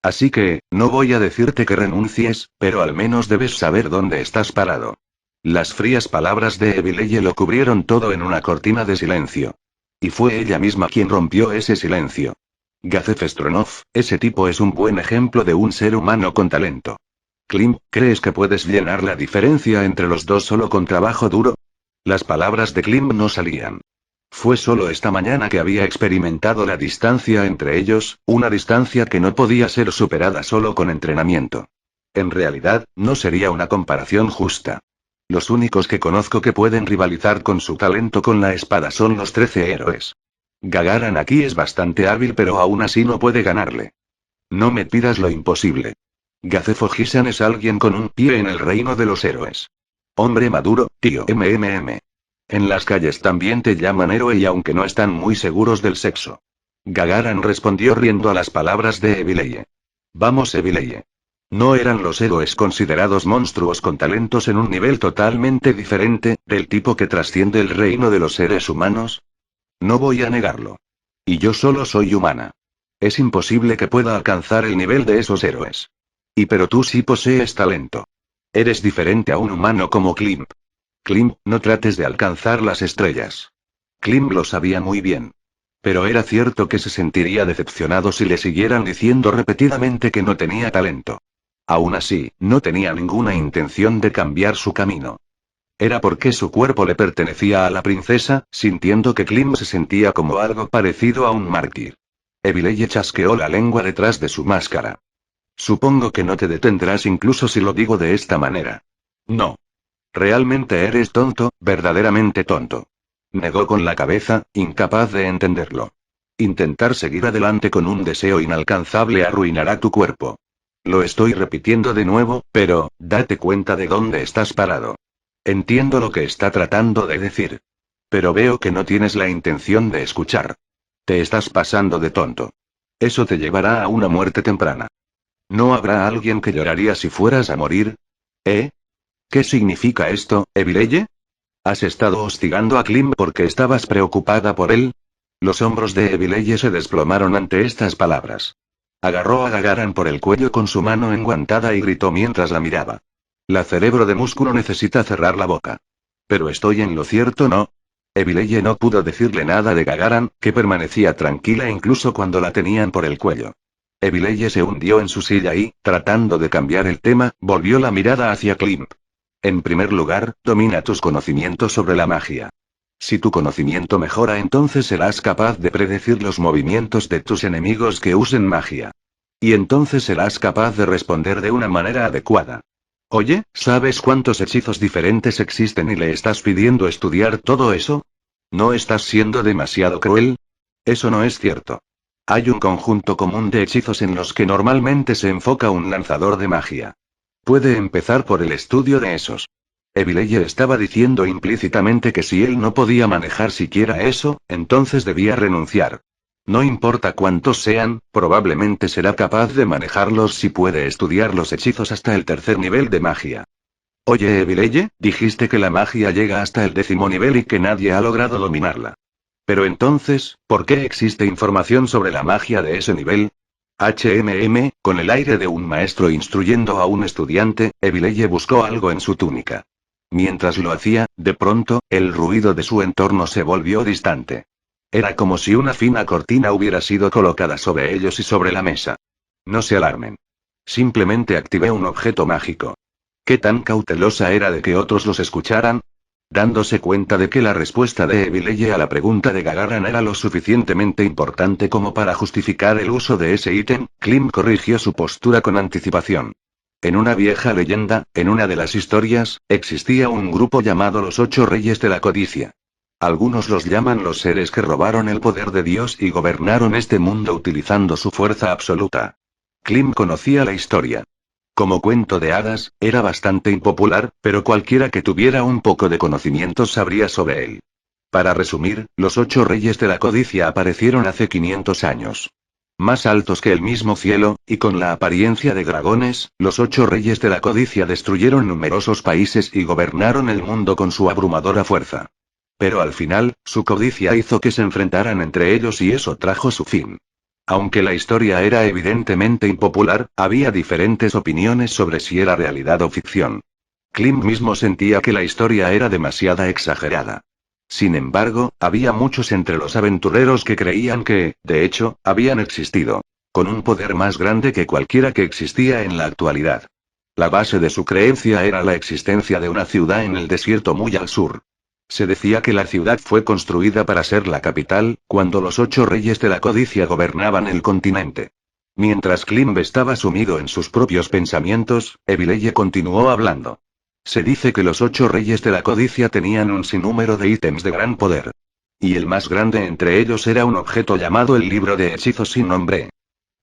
Así que, no voy a decirte que renuncies, pero al menos debes saber dónde estás parado. Las frías palabras de Evileye lo cubrieron todo en una cortina de silencio. Y fue ella misma quien rompió ese silencio. Gazef Stronov, ese tipo es un buen ejemplo de un ser humano con talento. Klim, ¿crees que puedes llenar la diferencia entre los dos solo con trabajo duro? Las palabras de Klim no salían. Fue solo esta mañana que había experimentado la distancia entre ellos, una distancia que no podía ser superada solo con entrenamiento. En realidad, no sería una comparación justa. Los únicos que conozco que pueden rivalizar con su talento con la espada son los 13 héroes. Gagaran aquí es bastante hábil pero aún así no puede ganarle. No me pidas lo imposible. Gazef Ojisan es alguien con un pie en el reino de los héroes. Hombre maduro, tío MMM. En las calles también te llaman héroe y aunque no están muy seguros del sexo. Gagaran respondió riendo a las palabras de Evileye. Vamos Evileye. ¿No eran los héroes considerados monstruos con talentos en un nivel totalmente diferente, del tipo que trasciende el reino de los seres humanos? No voy a negarlo. Y yo solo soy humana. Es imposible que pueda alcanzar el nivel de esos héroes. Y pero tú sí posees talento. Eres diferente a un humano como Klimp. Klimp, no trates de alcanzar las estrellas. Klimp lo sabía muy bien. Pero era cierto que se sentiría decepcionado si le siguieran diciendo repetidamente que no tenía talento. Aún así, no tenía ninguna intención de cambiar su camino. Era porque su cuerpo le pertenecía a la princesa, sintiendo que Klim se sentía como algo parecido a un mártir. Evileye chasqueó la lengua detrás de su máscara. Supongo que no te detendrás incluso si lo digo de esta manera. No. Realmente eres tonto, verdaderamente tonto. Negó con la cabeza, incapaz de entenderlo. Intentar seguir adelante con un deseo inalcanzable arruinará tu cuerpo. Lo estoy repitiendo de nuevo, pero, date cuenta de dónde estás parado. Entiendo lo que está tratando de decir. Pero veo que no tienes la intención de escuchar. Te estás pasando de tonto. Eso te llevará a una muerte temprana. ¿No habrá alguien que lloraría si fueras a morir? ¿Eh? ¿Qué significa esto, Evileye? ¿Has estado hostigando a Klim porque estabas preocupada por él? Los hombros de Evileye se desplomaron ante estas palabras. Agarró a Gagaran por el cuello con su mano enguantada y gritó mientras la miraba. La cerebro de músculo necesita cerrar la boca. Pero estoy en lo cierto, ¿no? Evileye no pudo decirle nada de Gagaran, que permanecía tranquila incluso cuando la tenían por el cuello. Evileye se hundió en su silla y, tratando de cambiar el tema, volvió la mirada hacia Klimp. En primer lugar, domina tus conocimientos sobre la magia. Si tu conocimiento mejora, entonces serás capaz de predecir los movimientos de tus enemigos que usen magia. Y entonces serás capaz de responder de una manera adecuada. Oye, ¿sabes cuántos hechizos diferentes existen y le estás pidiendo estudiar todo eso? ¿No estás siendo demasiado cruel? Eso no es cierto. Hay un conjunto común de hechizos en los que normalmente se enfoca un lanzador de magia. Puede empezar por el estudio de esos. Evileye estaba diciendo implícitamente que si él no podía manejar siquiera eso, entonces debía renunciar. No importa cuántos sean, probablemente será capaz de manejarlos si puede estudiar los hechizos hasta el tercer nivel de magia. Oye Evileye, dijiste que la magia llega hasta el 10º nivel y que nadie ha logrado dominarla. Pero entonces, ¿por qué existe información sobre la magia de ese nivel? Con el aire de un maestro instruyendo a un estudiante, Evileye buscó algo en su túnica. Mientras lo hacía, de pronto, el ruido de su entorno se volvió distante. Era como si una fina cortina hubiera sido colocada sobre ellos y sobre la mesa. No se alarmen. Simplemente activé un objeto mágico. ¿Qué tan cautelosa era de que otros los escucharan? Dándose cuenta de que la respuesta de Evileye a la pregunta de Gagaran era lo suficientemente importante como para justificar el uso de ese ítem, Klim corrigió su postura con anticipación. En una vieja leyenda, en una de las historias, existía un grupo llamado los 8 Reyes de la Codicia. Algunos los llaman los seres que robaron el poder de Dios y gobernaron este mundo utilizando su fuerza absoluta. Klim conocía la historia. Como cuento de hadas, era bastante impopular, pero cualquiera que tuviera un poco de conocimiento sabría sobre él. Para resumir, los 8 Reyes de la Codicia aparecieron hace 500 años. Más altos que el mismo cielo, y con la apariencia de dragones, los 8 Reyes de la Codicia destruyeron numerosos países y gobernaron el mundo con su abrumadora fuerza. Pero al final, su codicia hizo que se enfrentaran entre ellos y eso trajo su fin. Aunque la historia era evidentemente impopular, había diferentes opiniones sobre si era realidad o ficción. Klim mismo sentía que la historia era demasiado exagerada. Sin embargo, había muchos entre los aventureros que creían que, de hecho, habían existido. Con un poder más grande que cualquiera que existía en la actualidad. La base de su creencia era la existencia de una ciudad en el desierto muy al sur. Se decía que la ciudad fue construida para ser la capital, cuando los 8 reyes de la codicia gobernaban el continente. Mientras Klim estaba sumido en sus propios pensamientos, Evileye continuó hablando. Se dice que los 8 reyes de la codicia tenían un sinnúmero de ítems de gran poder. Y el más grande entre ellos era un objeto llamado el libro de hechizos sin nombre.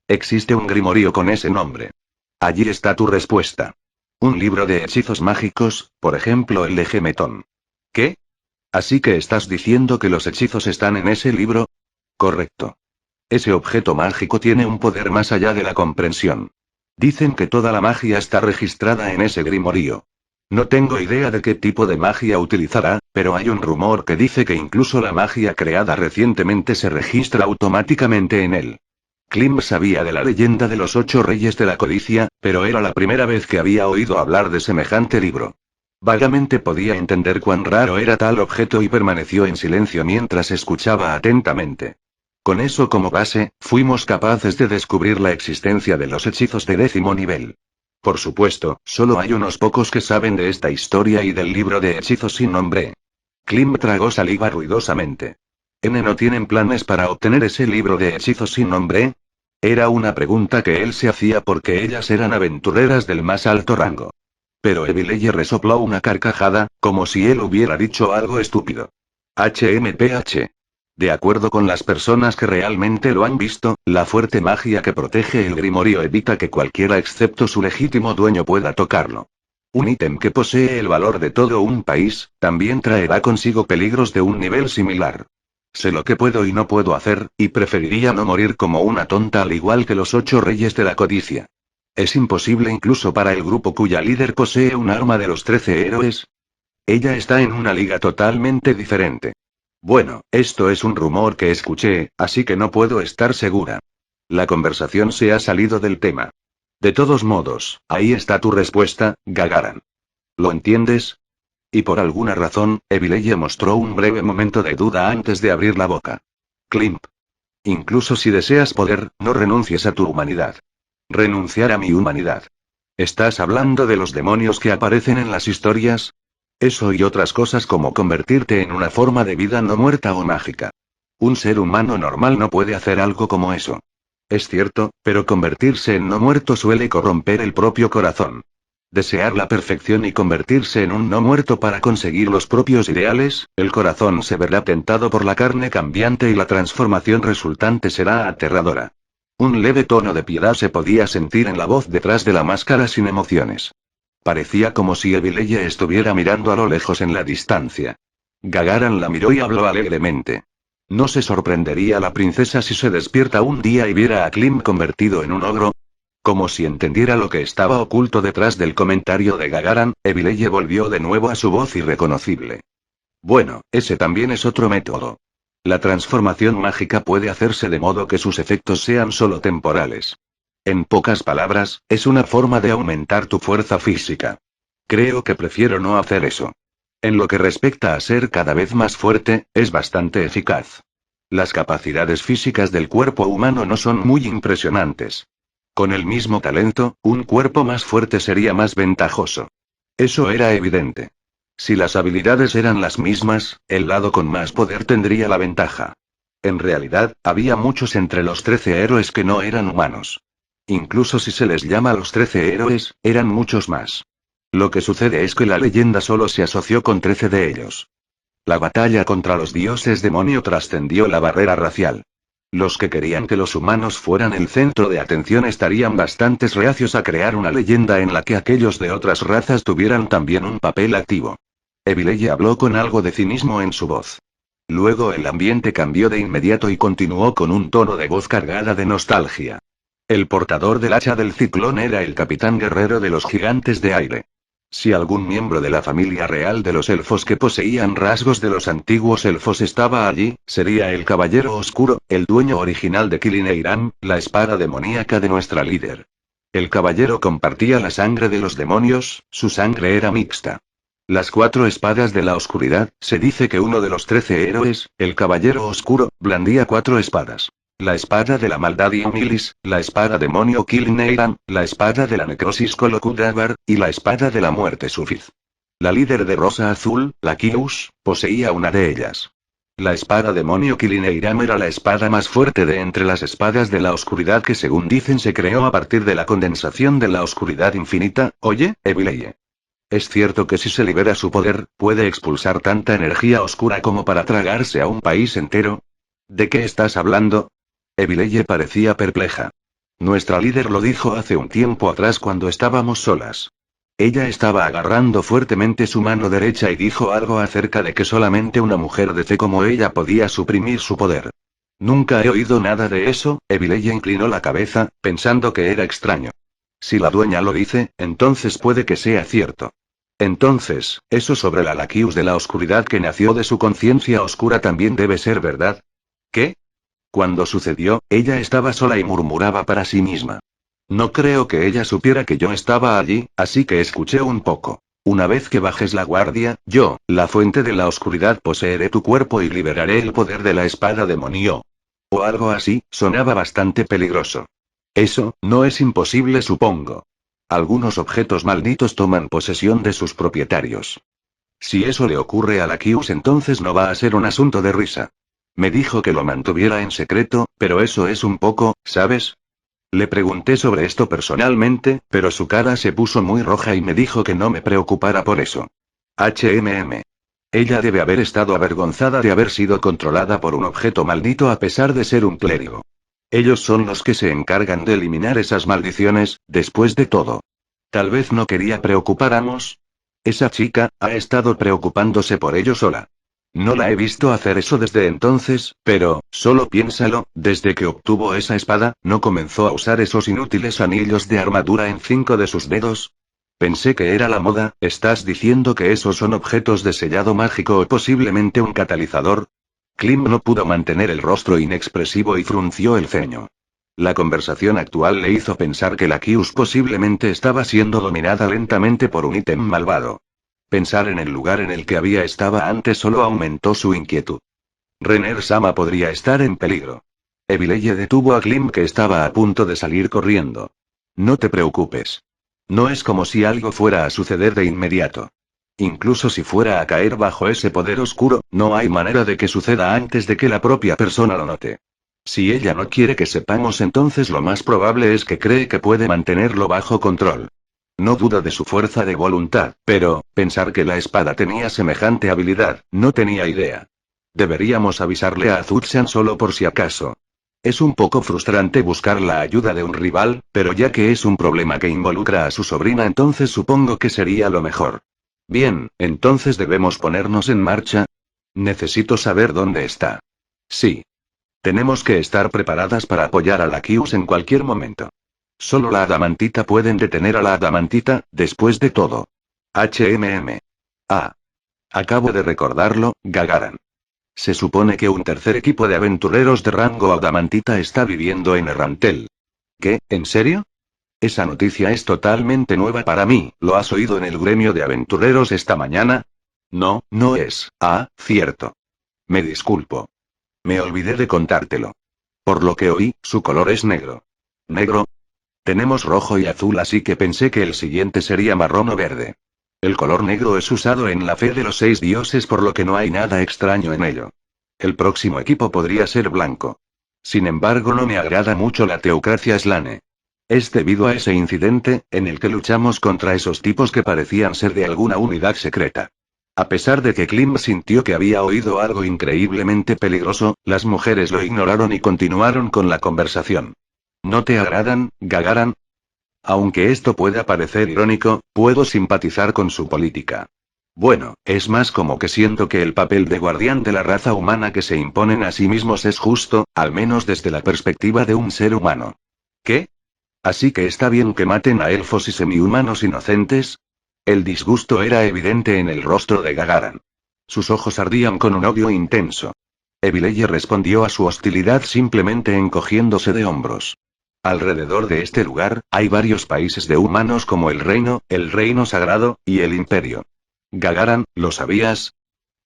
Existe un grimorio con ese nombre. Allí está tu respuesta. Un libro de hechizos mágicos, por ejemplo el de Gemetón. ¿Qué? ¿Así que estás diciendo que los hechizos están en ese libro? Correcto. Ese objeto mágico tiene un poder más allá de la comprensión. Dicen que toda la magia está registrada en ese grimorio. No tengo idea de qué tipo de magia utilizará, pero hay un rumor que dice que incluso la magia creada recientemente se registra automáticamente en él. Klim sabía de la leyenda de los 8 reyes de la codicia, pero era la primera vez que había oído hablar de semejante libro. Vagamente podía entender cuán raro era tal objeto y permaneció en silencio mientras escuchaba atentamente. Con eso como base, fuimos capaces de descubrir la existencia de los hechizos de 10º nivel. Por supuesto, solo hay unos pocos que saben de esta historia y del libro de hechizos sin nombre. Klim tragó saliva ruidosamente. ¿No tienen planes para obtener ese libro de hechizos sin nombre? Era una pregunta que él se hacía porque ellas eran aventureras del más alto rango. Pero Evileye resopló una carcajada, como si él hubiera dicho algo estúpido. HMPH. De acuerdo con las personas que realmente lo han visto, la fuerte magia que protege el grimorio evita que cualquiera excepto su legítimo dueño pueda tocarlo. Un ítem que posee el valor de todo un país, también traerá consigo peligros de un nivel similar. Sé lo que puedo y no puedo hacer, y preferiría no morir como una tonta al igual que los 8 reyes de la codicia. Es imposible incluso para el grupo cuya líder posee un arma de los 13 héroes. Ella está en una liga totalmente diferente. Bueno, esto es un rumor que escuché, así que no puedo estar segura. La conversación se ha salido del tema. De todos modos, ahí está tu respuesta, Gagaran. ¿Lo entiendes? Y por alguna razón, Evileye mostró un breve momento de duda antes de abrir la boca. Klimp. Incluso si deseas poder, no renuncies a tu humanidad. Renunciar a mi humanidad. ¿Estás hablando de los demonios que aparecen en las historias? Eso y otras cosas como convertirte en una forma de vida no muerta o mágica. Un ser humano normal no puede hacer algo como eso. Es cierto, pero convertirse en no muerto suele corromper el propio corazón. Desear la perfección y convertirse en un no muerto para conseguir los propios ideales, el corazón se verá tentado por la carne cambiante y la transformación resultante será aterradora. Un leve tono de piedad se podía sentir en la voz detrás de la máscara sin emociones. Parecía como si Evileye estuviera mirando a lo lejos en la distancia. Gagaran la miró y habló alegremente. ¿No se sorprendería la princesa si se despierta un día y viera a Klim convertido en un ogro? Como si entendiera lo que estaba oculto detrás del comentario de Gagaran, Evileye volvió de nuevo a su voz irreconocible. Bueno, ese también es otro método. La transformación mágica puede hacerse de modo que sus efectos sean solo temporales. En pocas palabras, es una forma de aumentar tu fuerza física. Creo que prefiero no hacer eso. En lo que respecta a ser cada vez más fuerte, es bastante eficaz. Las capacidades físicas del cuerpo humano no son muy impresionantes. Con el mismo talento, un cuerpo más fuerte sería más ventajoso. Eso era evidente. Si las habilidades eran las mismas, el lado con más poder tendría la ventaja. En realidad, había muchos entre los 13 héroes que no eran humanos. Incluso si se les llama los 13 héroes, eran muchos más. Lo que sucede es que la leyenda solo se asoció con 13 de ellos. La batalla contra los dioses demonio trascendió la barrera racial. Los que querían que los humanos fueran el centro de atención estarían bastante reacios a crear una leyenda en la que aquellos de otras razas tuvieran también un papel activo. Evileye habló con algo de cinismo en su voz. Luego el ambiente cambió de inmediato y continuó con un tono de voz cargada de nostalgia. El portador del hacha del ciclón era el capitán guerrero de los gigantes de aire. Si algún miembro de la familia real de los elfos que poseían rasgos de los antiguos elfos estaba allí, sería el caballero oscuro, el dueño original de Kilineiram, la espada demoníaca de nuestra líder. El caballero compartía la sangre de los demonios, su sangre era mixta. Las 4 espadas de la oscuridad, se dice que uno de los 13 héroes, el caballero oscuro, blandía 4 espadas. La espada de la maldad Iomilis, la espada demonio Kilneiran, la espada de la necrosis Kolokudabar, y la espada de la muerte Sufith. La líder de Rosa Azul, la Kius, poseía una de ellas. La espada demonio Kilineiram era la espada más fuerte de entre las espadas de la oscuridad que según dicen se creó a partir de la condensación de la oscuridad infinita. Oye, Evileye. Es cierto que si se libera su poder, puede expulsar tanta energía oscura como para tragarse a un país entero. ¿De qué estás hablando? Evileye parecía perpleja. Nuestra líder lo dijo hace un tiempo atrás cuando estábamos solas. Ella estaba agarrando fuertemente su mano derecha y dijo algo acerca de que solamente una mujer de fe como ella podía suprimir su poder. Nunca he oído nada de eso. Evileye inclinó la cabeza, pensando que era extraño. Si la dueña lo dice, entonces puede que sea cierto. Entonces, eso sobre la Lakius de la oscuridad que nació de su conciencia oscura también debe ser verdad. ¿Qué? Cuando sucedió, ella estaba sola y murmuraba para sí misma. No creo que ella supiera que yo estaba allí, así que escuché un poco. Una vez que bajes la guardia, yo, la fuente de la oscuridad, poseeré tu cuerpo y liberaré el poder de la espada demonio. O algo así, sonaba bastante peligroso. Eso, no es imposible, supongo. Algunos objetos malditos toman posesión de sus propietarios. Si eso le ocurre a la Kius, entonces no va a ser un asunto de risa. Me dijo que lo mantuviera en secreto, pero eso es un poco, ¿sabes? Le pregunté sobre esto personalmente, pero su cara se puso muy roja y me dijo que no me preocupara por eso. Ella debe haber estado avergonzada de haber sido controlada por un objeto maldito a pesar de ser un clérigo. Ellos son los que se encargan de eliminar esas maldiciones, después de todo. Tal vez no quería preocupáramos. Esa chica, ha estado preocupándose por ello sola. No la he visto hacer eso desde entonces, pero, solo piénsalo, desde que obtuvo esa espada, ¿no comenzó a usar esos inútiles anillos de armadura en 5 de sus dedos? Pensé que era la moda. ¿Estás diciendo que esos son objetos de sellado mágico o posiblemente un catalizador? Klim no pudo mantener el rostro inexpresivo y frunció el ceño. La conversación actual le hizo pensar que la Kius posiblemente estaba siendo dominada lentamente por un ítem malvado. Pensar en el lugar en el que había estado antes solo aumentó su inquietud. Renner Sama podría estar en peligro. Evileye detuvo a Klim, que estaba a punto de salir corriendo. No te preocupes. No es como si algo fuera a suceder de inmediato. Incluso si fuera a caer bajo ese poder oscuro, no hay manera de que suceda antes de que la propia persona lo note. Si ella no quiere que sepamos, entonces lo más probable es que cree que puede mantenerlo bajo control. No dudo de su fuerza de voluntad, pero, pensar que la espada tenía semejante habilidad, no tenía idea. Deberíamos avisarle a Azutsan solo por si acaso. Es un poco frustrante buscar la ayuda de un rival, pero ya que es un problema que involucra a su sobrina, entonces supongo que sería lo mejor. Bien, entonces debemos ponernos en marcha. Necesito saber dónde está. Sí. Tenemos que estar preparadas para apoyar a la Kius en cualquier momento. Solo la adamantita pueden detener a la adamantita, después de todo. Ah. Acabo de recordarlo, Gagaran. Se supone que un tercer equipo de aventureros de rango adamantita está viviendo en Errantel. ¿Qué? ¿En serio? Esa noticia es totalmente nueva para mí. ¿Lo has oído en el gremio de aventureros esta mañana? No, no es. Ah, cierto. Me disculpo. Me olvidé de contártelo. Por lo que oí, su color es negro. ¿Negro? Tenemos rojo y azul, así que pensé que el siguiente sería marrón o verde. El color negro es usado en la fe de los 6 dioses, por lo que no hay nada extraño en ello. El próximo equipo podría ser blanco. Sin embargo, no me agrada mucho la teocracia Slane. Es debido a ese incidente, en el que luchamos contra esos tipos que parecían ser de alguna unidad secreta. A pesar de que Klim sintió que había oído algo increíblemente peligroso, las mujeres lo ignoraron y continuaron con la conversación. ¿No te agradan, Gagaran? Aunque esto pueda parecer irónico, puedo simpatizar con su política. Bueno, es más como que siento que el papel de guardián de la raza humana que se imponen a sí mismos es justo, al menos desde la perspectiva de un ser humano. ¿Qué? ¿Así que está bien que maten a elfos y semihumanos inocentes? El disgusto era evidente en el rostro de Gagaran. Sus ojos ardían con un odio intenso. Evileye respondió a su hostilidad simplemente encogiéndose de hombros. Alrededor de este lugar, hay varios países de humanos como el Reino Sagrado, y el Imperio. Gagaran, ¿lo sabías?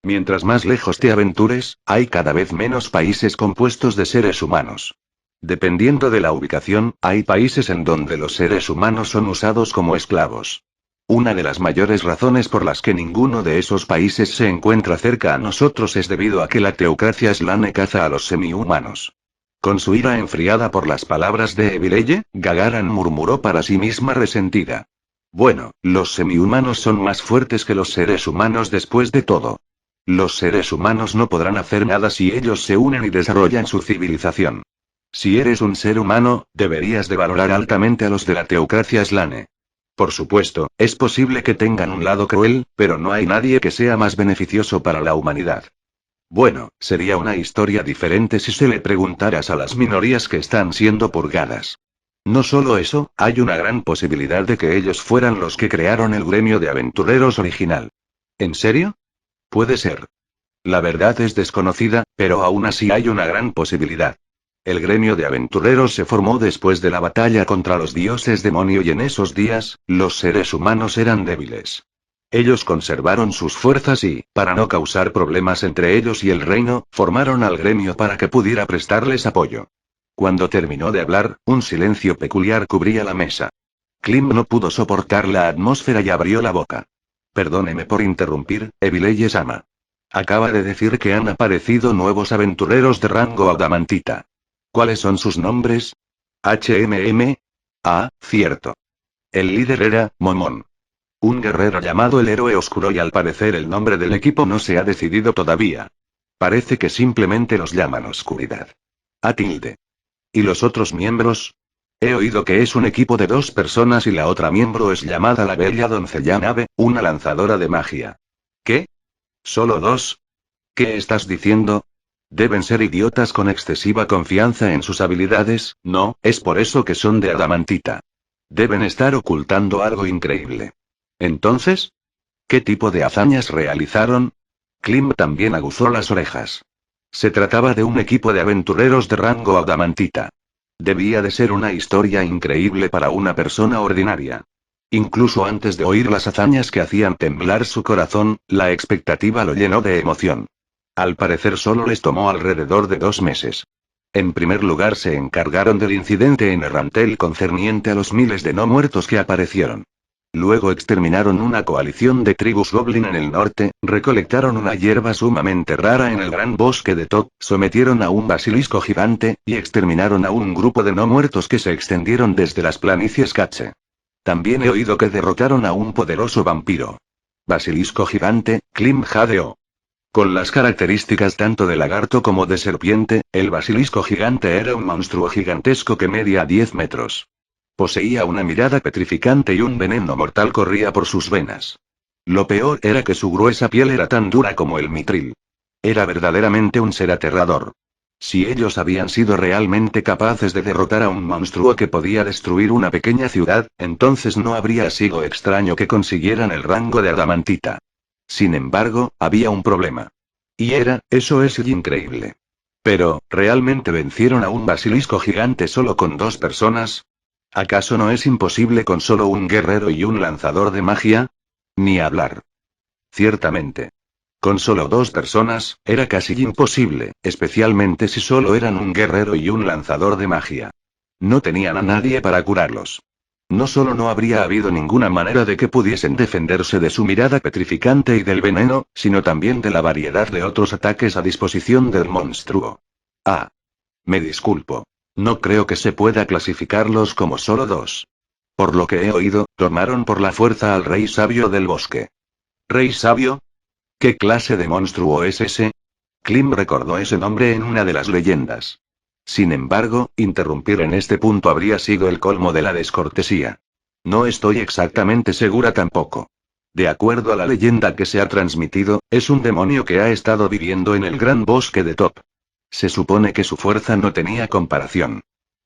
Mientras más lejos te aventures, hay cada vez menos países compuestos de seres humanos. Dependiendo de la ubicación, hay países en donde los seres humanos son usados como esclavos. Una de las mayores razones por las que ninguno de esos países se encuentra cerca a nosotros es debido a que la teocracia Slane caza a los semi-humanos. Con su ira enfriada por las palabras de Evileye, Gagaran murmuró para sí misma resentida. Bueno, los semi-humanos son más fuertes que los seres humanos después de todo. Los seres humanos no podrán hacer nada si ellos se unen y desarrollan su civilización. Si eres un ser humano, deberías de valorar altamente a los de la teocracia Slane. Por supuesto, es posible que tengan un lado cruel, pero no hay nadie que sea más beneficioso para la humanidad. Bueno, sería una historia diferente si se le preguntaras a las minorías que están siendo purgadas. No solo eso, hay una gran posibilidad de que ellos fueran los que crearon el gremio de aventureros original. ¿En serio? Puede ser. La verdad es desconocida, pero aún así hay una gran posibilidad. El gremio de aventureros se formó después de la batalla contra los dioses demonio y en esos días, los seres humanos eran débiles. Ellos conservaron sus fuerzas y, para no causar problemas entre ellos y el reino, formaron al gremio para que pudiera prestarles apoyo. Cuando terminó de hablar, un silencio peculiar cubría la mesa. Klim no pudo soportar la atmósfera y abrió la boca. Perdóneme por interrumpir, Evileye-sama. Acaba de decir que han aparecido nuevos aventureros de rango adamantita. ¿Cuáles son sus nombres? HMM. Ah, cierto. El líder era, Momon. Un guerrero llamado el Héroe Oscuro y al parecer el nombre del equipo no se ha decidido todavía. Parece que simplemente los llaman Oscuridad. A tilde. ¿Y los otros miembros? He oído que es un equipo de 2 personas y la otra miembro es llamada la Bella Doncella Nave, una lanzadora de magia. ¿Qué? ¿Solo 2? ¿Qué estás diciendo? Deben ser idiotas con excesiva confianza en sus habilidades, ¿no? Es por eso que son de adamantita. Deben estar ocultando algo increíble. Entonces, ¿qué tipo de hazañas realizaron? Klim también aguzó las orejas. Se trataba de un equipo de aventureros de rango adamantita. Debía de ser una historia increíble para una persona ordinaria. Incluso antes de oír las hazañas que hacían temblar su corazón, la expectativa lo llenó de emoción. Al parecer solo les tomó alrededor de 2 meses. En primer lugar se encargaron del incidente en Errantel concerniente a los miles de no muertos que aparecieron. Luego exterminaron una coalición de tribus goblin en el norte, recolectaron una hierba sumamente rara en el gran bosque de Top, sometieron a un basilisco gigante, y exterminaron a un grupo de no muertos que se extendieron desde las planicies Cache. También he oído que derrotaron a un poderoso vampiro. Basilisco gigante, Klim jadeó. Con las características tanto de lagarto como de serpiente, el basilisco gigante era un monstruo gigantesco que medía 10 metros. Poseía una mirada petrificante y un veneno mortal corría por sus venas. Lo peor era que su gruesa piel era tan dura como el mitril. Era verdaderamente un ser aterrador. Si ellos habían sido realmente capaces de derrotar a un monstruo que podía destruir una pequeña ciudad, entonces no habría sido extraño que consiguieran el rango de adamantita. Sin embargo, había un problema. Y eso es increíble. Pero, ¿realmente vencieron a un basilisco gigante solo con 2 personas? ¿Acaso no es imposible con solo un guerrero y un lanzador de magia? Ni hablar. Ciertamente. Con solo 2 personas, era casi imposible, especialmente si solo eran un guerrero y un lanzador de magia. No tenían a nadie para curarlos. No solo no habría habido ninguna manera de que pudiesen defenderse de su mirada petrificante y del veneno, sino también de la variedad de otros ataques a disposición del monstruo. Ah. Me disculpo. No creo que se pueda clasificarlos como solo 2. Por lo que he oído, tomaron por la fuerza al rey sabio del bosque. ¿Rey sabio? ¿Qué clase de monstruo es ese? Klim recordó ese nombre en una de las leyendas. Sin embargo, interrumpir en este punto habría sido el colmo de la descortesía. No estoy exactamente segura tampoco. De acuerdo a la leyenda que se ha transmitido, es un demonio que ha estado viviendo en el gran bosque de Top. Se supone que su fuerza no tenía comparación.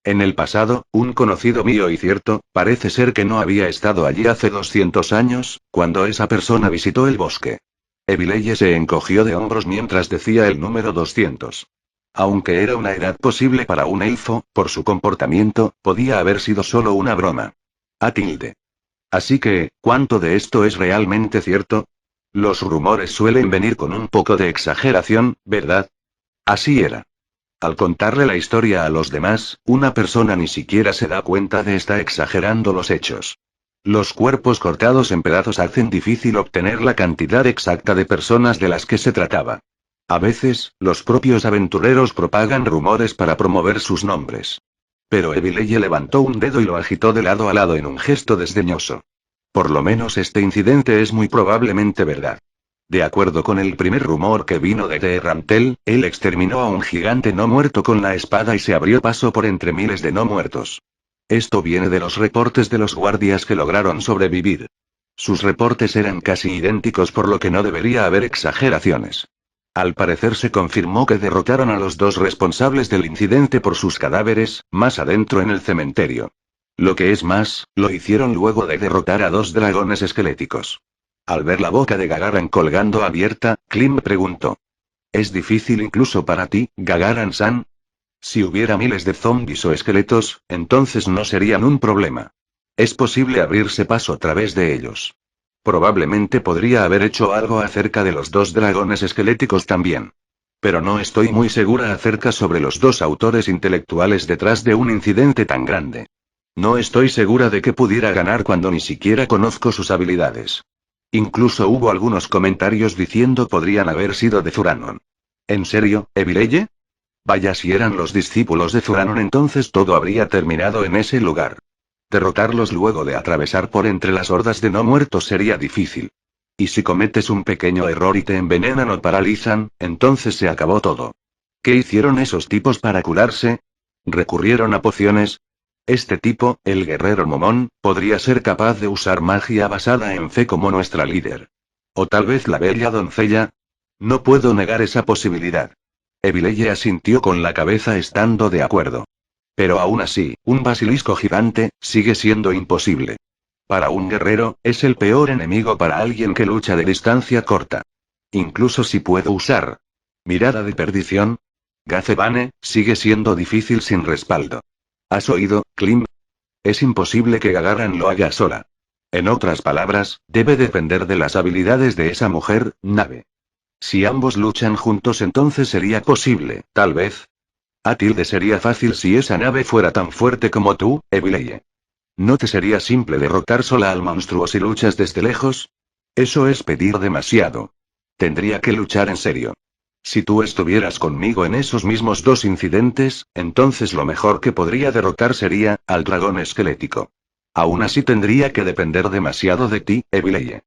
En el pasado, un conocido mío y cierto, parece ser que no había estado allí hace 200 años, cuando esa persona visitó el bosque. Evileye se encogió de hombros mientras decía el número 200. Aunque era una edad posible para un elfo, por su comportamiento, podía haber sido solo una broma. A tilde. Así que, ¿cuánto de esto es realmente cierto? Los rumores suelen venir con un poco de exageración, ¿verdad? Así era. Al contarle la historia a los demás, una persona ni siquiera se da cuenta de estar exagerando los hechos. Los cuerpos cortados en pedazos hacen difícil obtener la cantidad exacta de personas de las que se trataba. A veces, los propios aventureros propagan rumores para promover sus nombres. Pero Evileye levantó un dedo y lo agitó de lado a lado en un gesto desdeñoso. Por lo menos este incidente es muy probablemente verdad. De acuerdo con el primer rumor que vino de Terrantel, él exterminó a un gigante no muerto con la espada y se abrió paso por entre miles de no muertos. Esto viene de los reportes de los guardias que lograron sobrevivir. Sus reportes eran casi idénticos, por lo que no debería haber exageraciones. Al parecer se confirmó que derrotaron a los dos responsables del incidente por sus cadáveres, más adentro en el cementerio. Lo que es más, lo hicieron luego de derrotar a dos dragones esqueléticos. Al ver la boca de Gagaran colgando abierta, Klim preguntó. ¿Es difícil incluso para ti, Gagaran-san? Si hubiera miles de zombies o esqueletos, entonces no serían un problema. Es posible abrirse paso a través de ellos. Probablemente podría haber hecho algo acerca de los dos dragones esqueléticos también. Pero no estoy muy segura acerca sobre los dos autores intelectuales detrás de un incidente tan grande. No estoy segura de que pudiera ganar cuando ni siquiera conozco sus habilidades. Incluso hubo algunos comentarios diciendo podrían haber sido de Zuranon. ¿En serio, Evileye? Vaya, si eran los discípulos de Zuranon, entonces todo habría terminado en ese lugar. Derrotarlos luego de atravesar por entre las hordas de no muertos sería difícil. Y si cometes un pequeño error y te envenenan o paralizan, entonces se acabó todo. ¿Qué hicieron esos tipos para curarse? ¿Recurrieron a pociones? Este tipo, el guerrero Momón, podría ser capaz de usar magia basada en fe como nuestra líder. O tal vez la bella doncella. No puedo negar esa posibilidad. Evileye asintió con la cabeza estando de acuerdo. Pero aún así, un basilisco gigante, sigue siendo imposible. Para un guerrero, es el peor enemigo para alguien que lucha de distancia corta. Incluso si puedo usar mirada de perdición. Gazebane, sigue siendo difícil sin respaldo. ¿Has oído, Klim? Es imposible que Gagaran lo haga sola. En otras palabras, debe depender de las habilidades de esa mujer, nave. Si ambos luchan juntos, entonces sería posible, tal vez. A tilde sería fácil si esa nave fuera tan fuerte como tú, Evileye. ¿No te sería simple derrotar sola al monstruo si luchas desde lejos? Eso es pedir demasiado. Tendría que luchar en serio. Si tú estuvieras conmigo en esos mismos dos incidentes, entonces lo mejor que podría derrotar sería al dragón esquelético. Aún así tendría que depender demasiado de ti, Evileye.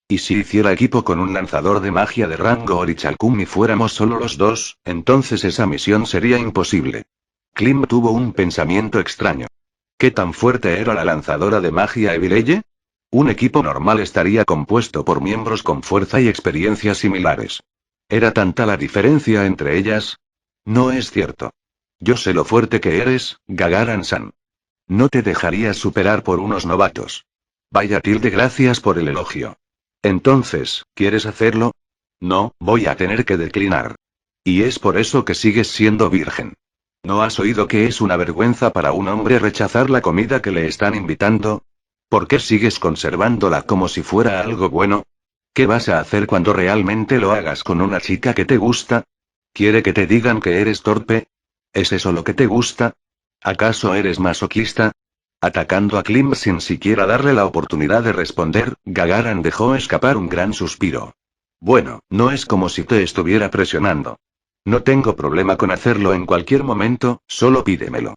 Y si hiciera equipo con un lanzador de magia de rango Orichalcum y fuéramos solo los dos, entonces esa misión sería imposible. Klim tuvo un pensamiento extraño. ¿Qué tan fuerte era la lanzadora de magia Evileye? Un equipo normal estaría compuesto por miembros con fuerza y experiencias similares. ¿Era tanta la diferencia entre ellas? No es cierto. Yo sé lo fuerte que eres, Gagaran-san. No te dejarías superar por unos novatos. Vaya, tilde, gracias por el elogio. Entonces, ¿quieres hacerlo? No, voy a tener que declinar. Y es por eso que sigues siendo virgen. ¿No has oído que es una vergüenza para un hombre rechazar la comida que le están invitando? ¿Por qué sigues conservándola como si fuera algo bueno? ¿Qué vas a hacer cuando realmente lo hagas con una chica que te gusta? ¿Quiere que te digan que eres torpe? ¿Es eso lo que te gusta? ¿Acaso eres masoquista? Atacando a Klim sin siquiera darle la oportunidad de responder, Gagaran dejó escapar un gran suspiro. Bueno, no es como si te estuviera presionando. No tengo problema con hacerlo en cualquier momento, solo pídemelo.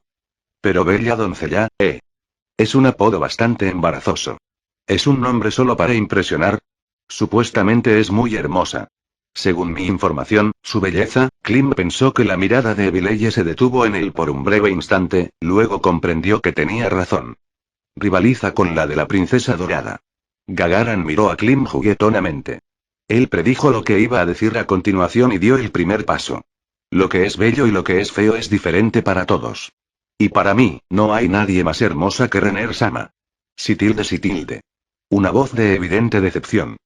Pero bella doncella, es un apodo bastante embarazoso. ¿Es un nombre solo para impresionar? Supuestamente es muy hermosa. Según mi información, su belleza. Klim pensó que la mirada de Evileye se detuvo en él por un breve instante, luego comprendió que tenía razón. Rivaliza con la de la princesa dorada. Gagaran miró a Klim juguetonamente. Él predijo lo que iba a decir a continuación y dio el primer paso. Lo que es bello y lo que es feo es diferente para todos. Y para mí, no hay nadie más hermosa que Renner-sama. Si tilde. Una voz de evidente decepción.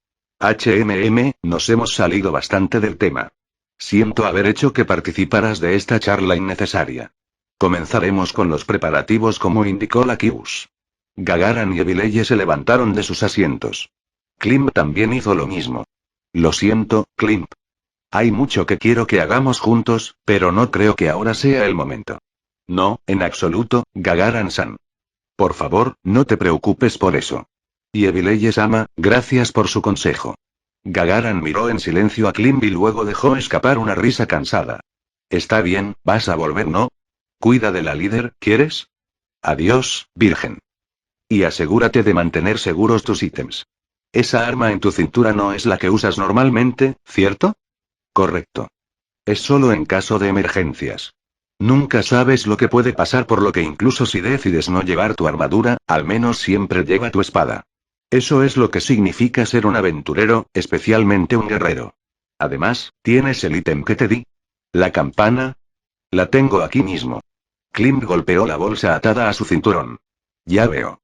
Nos hemos salido bastante del tema. Siento haber hecho que participaras de esta charla innecesaria. Comenzaremos con los preparativos como indicó la Kius. Gagaran y Evileye se levantaron de sus asientos. Klimp también hizo lo mismo. Lo siento, Klimp. Hay mucho que quiero que hagamos juntos, pero no creo que ahora sea el momento. No, en absoluto, Gagaran-san. Por favor, no te preocupes por eso. Y Evileye-sama, gracias por su consejo. Gagaran miró en silencio a Klimp y luego dejó escapar una risa cansada. Está bien, vas a volver, ¿no? Cuida de la líder, ¿quieres? Adiós, virgen. Y asegúrate de mantener seguros tus ítems. Esa arma en tu cintura no es la que usas normalmente, ¿cierto? Correcto. Es solo en caso de emergencias. Nunca sabes lo que puede pasar, por lo que incluso si decides no llevar tu armadura, al menos siempre lleva tu espada. Eso es lo que significa ser un aventurero, especialmente un guerrero. Además, ¿tienes el ítem que te di? ¿La campana? La tengo aquí mismo. Klimp golpeó la bolsa atada a su cinturón. Ya veo.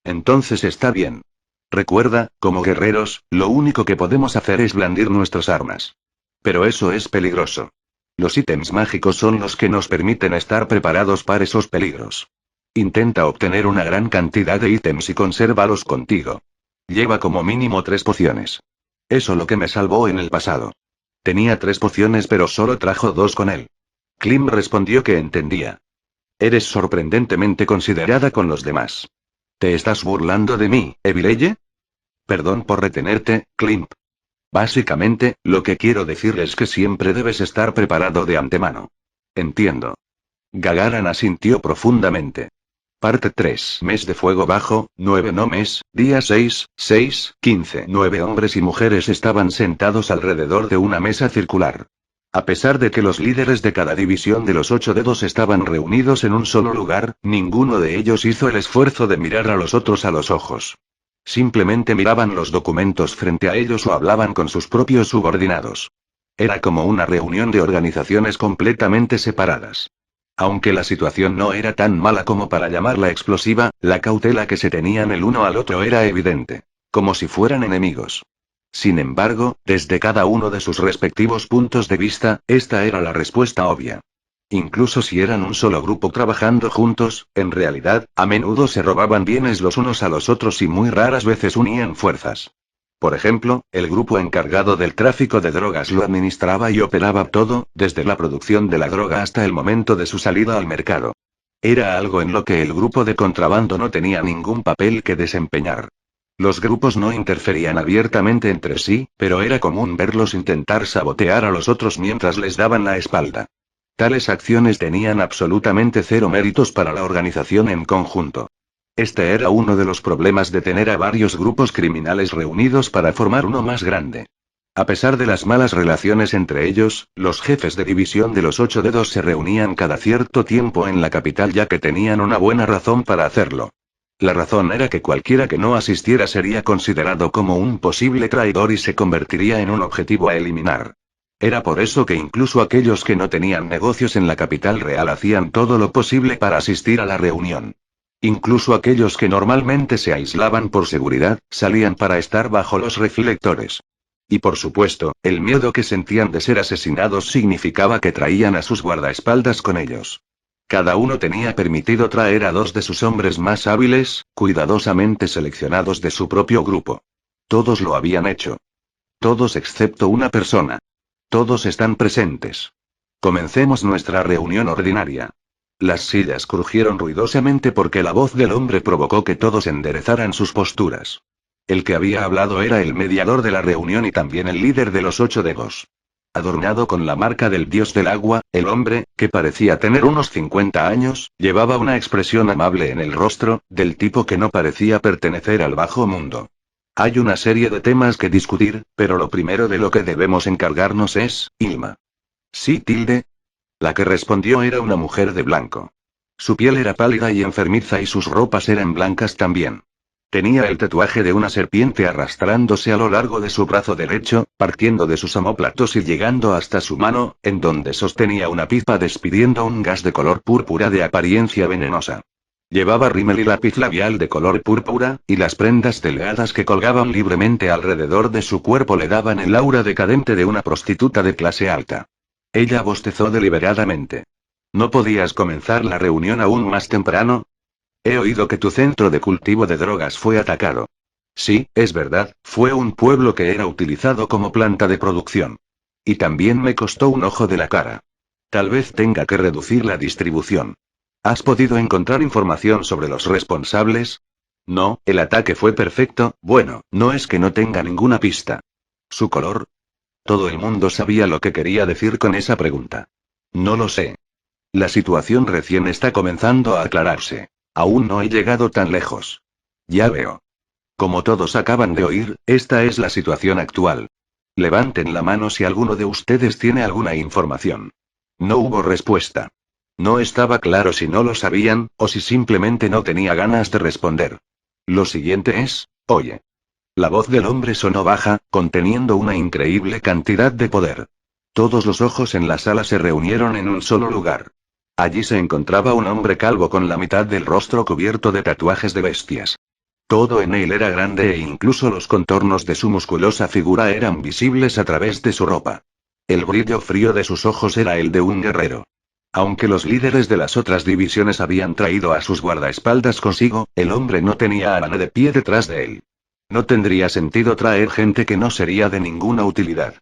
Entonces está bien. Recuerda, como guerreros, lo único que podemos hacer es blandir nuestras armas. Pero eso es peligroso. Los ítems mágicos son los que nos permiten estar preparados para esos peligros. Intenta obtener una gran cantidad de ítems y consérvalos contigo. Lleva como mínimo 3 pociones. Eso lo que me salvó en el pasado. Tenía 3 pociones pero solo trajo 2 con él. Klimp respondió que entendía. Eres sorprendentemente considerada con los demás. ¿Te estás burlando de mí, Evileye? Perdón por retenerte, Klimp. Básicamente, lo que quiero decir es que siempre debes estar preparado de antemano. Entiendo. Gagaran asintió profundamente. Parte 3. Mes de fuego bajo, 9 nomes, día 6, 15. 9 hombres y mujeres estaban sentados alrededor de una mesa circular. A pesar de que los líderes de cada división de los 8 dedos estaban reunidos en un solo lugar, ninguno de ellos hizo el esfuerzo de mirar a los otros a los ojos. Simplemente miraban los documentos frente a ellos o hablaban con sus propios subordinados. Era como una reunión de organizaciones completamente separadas. Aunque la situación no era tan mala como para llamarla explosiva, la cautela que se tenían el uno al otro era evidente. Como si fueran enemigos. Sin embargo, desde cada uno de sus respectivos puntos de vista, esta era la respuesta obvia. Incluso si eran un solo grupo trabajando juntos, en realidad, a menudo se robaban bienes los unos a los otros y muy raras veces unían fuerzas. Por ejemplo, el grupo encargado del tráfico de drogas lo administraba y operaba todo, desde la producción de la droga hasta el momento de su salida al mercado. Era algo en lo que el grupo de contrabando no tenía ningún papel que desempeñar. Los grupos no interferían abiertamente entre sí, pero era común verlos intentar sabotear a los otros mientras les daban la espalda. Tales acciones tenían absolutamente cero méritos para la organización en conjunto. Este era uno de los problemas de tener a varios grupos criminales reunidos para formar uno más grande. A pesar de las malas relaciones entre ellos, los jefes de división de los 8 dedos se reunían cada cierto tiempo en la capital ya que tenían una buena razón para hacerlo. La razón era que cualquiera que no asistiera sería considerado como un posible traidor y se convertiría en un objetivo a eliminar. Era por eso que incluso aquellos que no tenían negocios en la capital real hacían todo lo posible para asistir a la reunión. Incluso aquellos que normalmente se aislaban por seguridad, salían para estar bajo los reflectores. Y por supuesto, el miedo que sentían de ser asesinados significaba que traían a sus guardaespaldas con ellos. Cada uno tenía permitido traer a 2 de sus hombres más hábiles, cuidadosamente seleccionados de su propio grupo. Todos lo habían hecho. Todos excepto una persona. Todos están presentes. Comencemos nuestra reunión ordinaria. Las sillas crujieron ruidosamente porque la voz del hombre provocó que todos enderezaran sus posturas. El que había hablado era el mediador de la reunión y también el líder de los 8 dedos. Adornado con la marca del dios del agua, el hombre, que parecía tener unos 50 años, llevaba una expresión amable en el rostro, del tipo que no parecía pertenecer al bajo mundo. Hay una serie de temas que discutir, pero lo primero de lo que debemos encargarnos es, Ilma. Sí, tilde. La que respondió era una mujer de blanco. Su piel era pálida y enfermiza y sus ropas eran blancas también. Tenía el tatuaje de una serpiente arrastrándose a lo largo de su brazo derecho, partiendo de sus omóplatos y llegando hasta su mano, en donde sostenía una pipa despidiendo un gas de color púrpura de apariencia venenosa. Llevaba rímel y lápiz labial de color púrpura, y las prendas delgadas que colgaban libremente alrededor de su cuerpo le daban el aura decadente de una prostituta de clase alta. Ella bostezó deliberadamente. ¿No podías comenzar la reunión aún más temprano? He oído que tu centro de cultivo de drogas fue atacado. Sí, es verdad, fue un pueblo que era utilizado como planta de producción. Y también me costó un ojo de la cara. Tal vez tenga que reducir la distribución. ¿Has podido encontrar información sobre los responsables? No, el ataque fue perfecto, bueno, no es que no tenga ninguna pista. ¿Su color? Todo el mundo sabía lo que quería decir con esa pregunta. No lo sé. La situación recién está comenzando a aclararse. Aún no he llegado tan lejos. Ya veo. Como todos acaban de oír, esta es la situación actual. Levanten la mano si alguno de ustedes tiene alguna información. No hubo respuesta. No estaba claro si no lo sabían, o si simplemente no tenía ganas de responder. Lo siguiente es, oye. La voz del hombre sonó baja, conteniendo una increíble cantidad de poder. Todos los ojos en la sala se reunieron en un solo lugar. Allí se encontraba un hombre calvo con la mitad del rostro cubierto de tatuajes de bestias. Todo en él era grande e incluso los contornos de su musculosa figura eran visibles a través de su ropa. El brillo frío de sus ojos era el de un guerrero. Aunque los líderes de las otras divisiones habían traído a sus guardaespaldas consigo, el hombre no tenía a nadie de pie detrás de él. No tendría sentido traer gente que no sería de ninguna utilidad.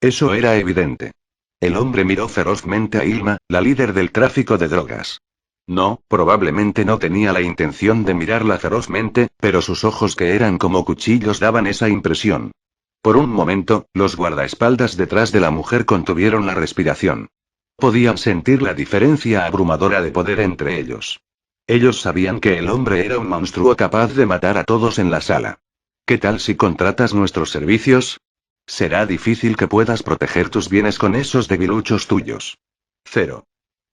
Eso era evidente. El hombre miró ferozmente a Ilma, la líder del tráfico de drogas. No, probablemente no tenía la intención de mirarla ferozmente, pero sus ojos que eran como cuchillos daban esa impresión. Por un momento, los guardaespaldas detrás de la mujer contuvieron la respiración. Podían sentir la diferencia abrumadora de poder entre ellos. Ellos sabían que el hombre era un monstruo capaz de matar a todos en la sala. ¿Qué tal si contratas nuestros servicios? Será difícil que puedas proteger tus bienes con esos debiluchos tuyos. Cero.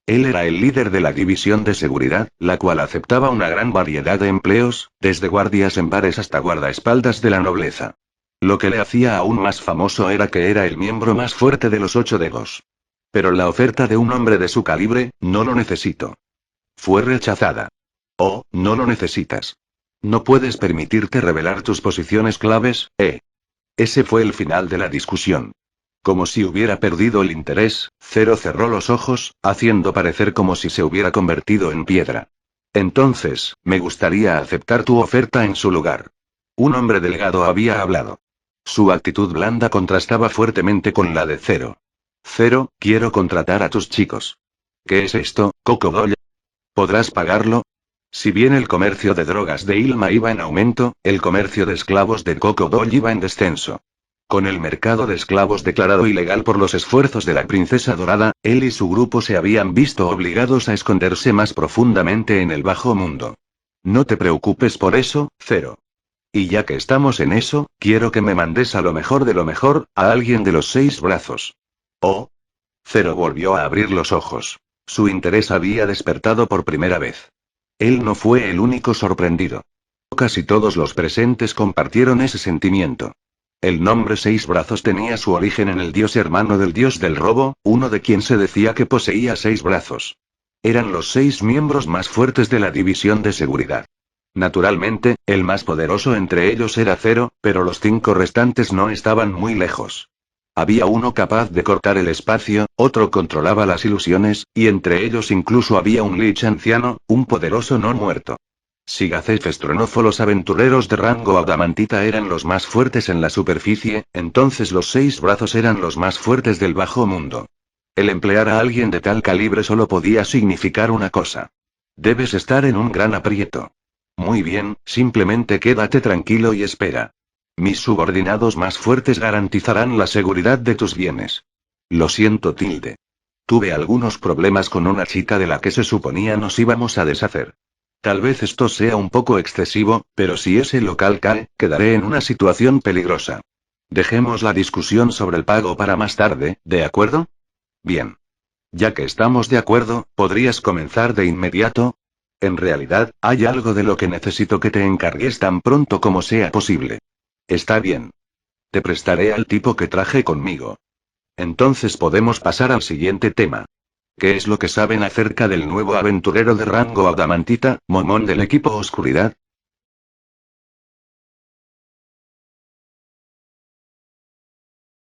Él era el líder de la división de seguridad, la cual aceptaba una gran variedad de empleos, desde guardias en bares hasta guardaespaldas de la nobleza. Lo que le hacía aún más famoso era que era el miembro más fuerte de los 8 Degos. Pero la oferta de un hombre de su calibre, no lo necesito. Fue rechazada. Oh, no lo necesitas. No puedes permitirte revelar tus posiciones claves, ¿eh? Ese fue el final de la discusión. Como si hubiera perdido el interés, Cero cerró los ojos, haciendo parecer como si se hubiera convertido en piedra. Entonces, me gustaría aceptar tu oferta en su lugar. Un hombre delgado había hablado. Su actitud blanda contrastaba fuertemente con la de Cero. Cero, quiero contratar a tus chicos. ¿Qué es esto, Coco? ¿Podrás pagarlo? Si bien el comercio de drogas de Ilma iba en aumento, el comercio de esclavos de Coco iba en descenso. Con el mercado de esclavos declarado ilegal por los esfuerzos de la princesa dorada, él y su grupo se habían visto obligados a esconderse más profundamente en el bajo mundo. No te preocupes por eso, Cero. Y ya que estamos en eso, quiero que me mandes a lo mejor de lo mejor, a alguien de los 6 brazos. Oh. Cero volvió a abrir los ojos. Su interés había despertado por primera vez. Él no fue el único sorprendido. Casi todos los presentes compartieron ese sentimiento. El nombre 6 brazos tenía su origen en el dios hermano del dios del robo, uno de quien se decía que poseía 6 brazos. Eran los 6 miembros más fuertes de la división de seguridad. Naturalmente, el más poderoso entre ellos era Cero, pero los 5 restantes no estaban muy lejos. Había uno capaz de cortar el espacio, otro controlaba las ilusiones, y entre ellos incluso había un Lich anciano, un poderoso no muerto. Si Gazef Estronofo los aventureros de rango adamantita eran los más fuertes en la superficie, entonces los 6 brazos eran los más fuertes del bajo mundo. El emplear a alguien de tal calibre solo podía significar una cosa. Debes estar en un gran aprieto. Muy bien, simplemente quédate tranquilo y espera. Mis subordinados más fuertes garantizarán la seguridad de tus bienes. Lo siento, Tilde. Tuve algunos problemas con una chica de la que se suponía nos íbamos a deshacer. Tal vez esto sea un poco excesivo, pero si ese local cae, quedaré en una situación peligrosa. Dejemos la discusión sobre el pago para más tarde, ¿de acuerdo? Bien. Ya que estamos de acuerdo, ¿podrías comenzar de inmediato? En realidad, hay algo de lo que necesito que te encargues tan pronto como sea posible. Está bien. Te prestaré al tipo que traje conmigo. Entonces podemos pasar al siguiente tema. ¿Qué es lo que saben acerca del nuevo aventurero de rango adamantita, Momón del equipo Oscuridad?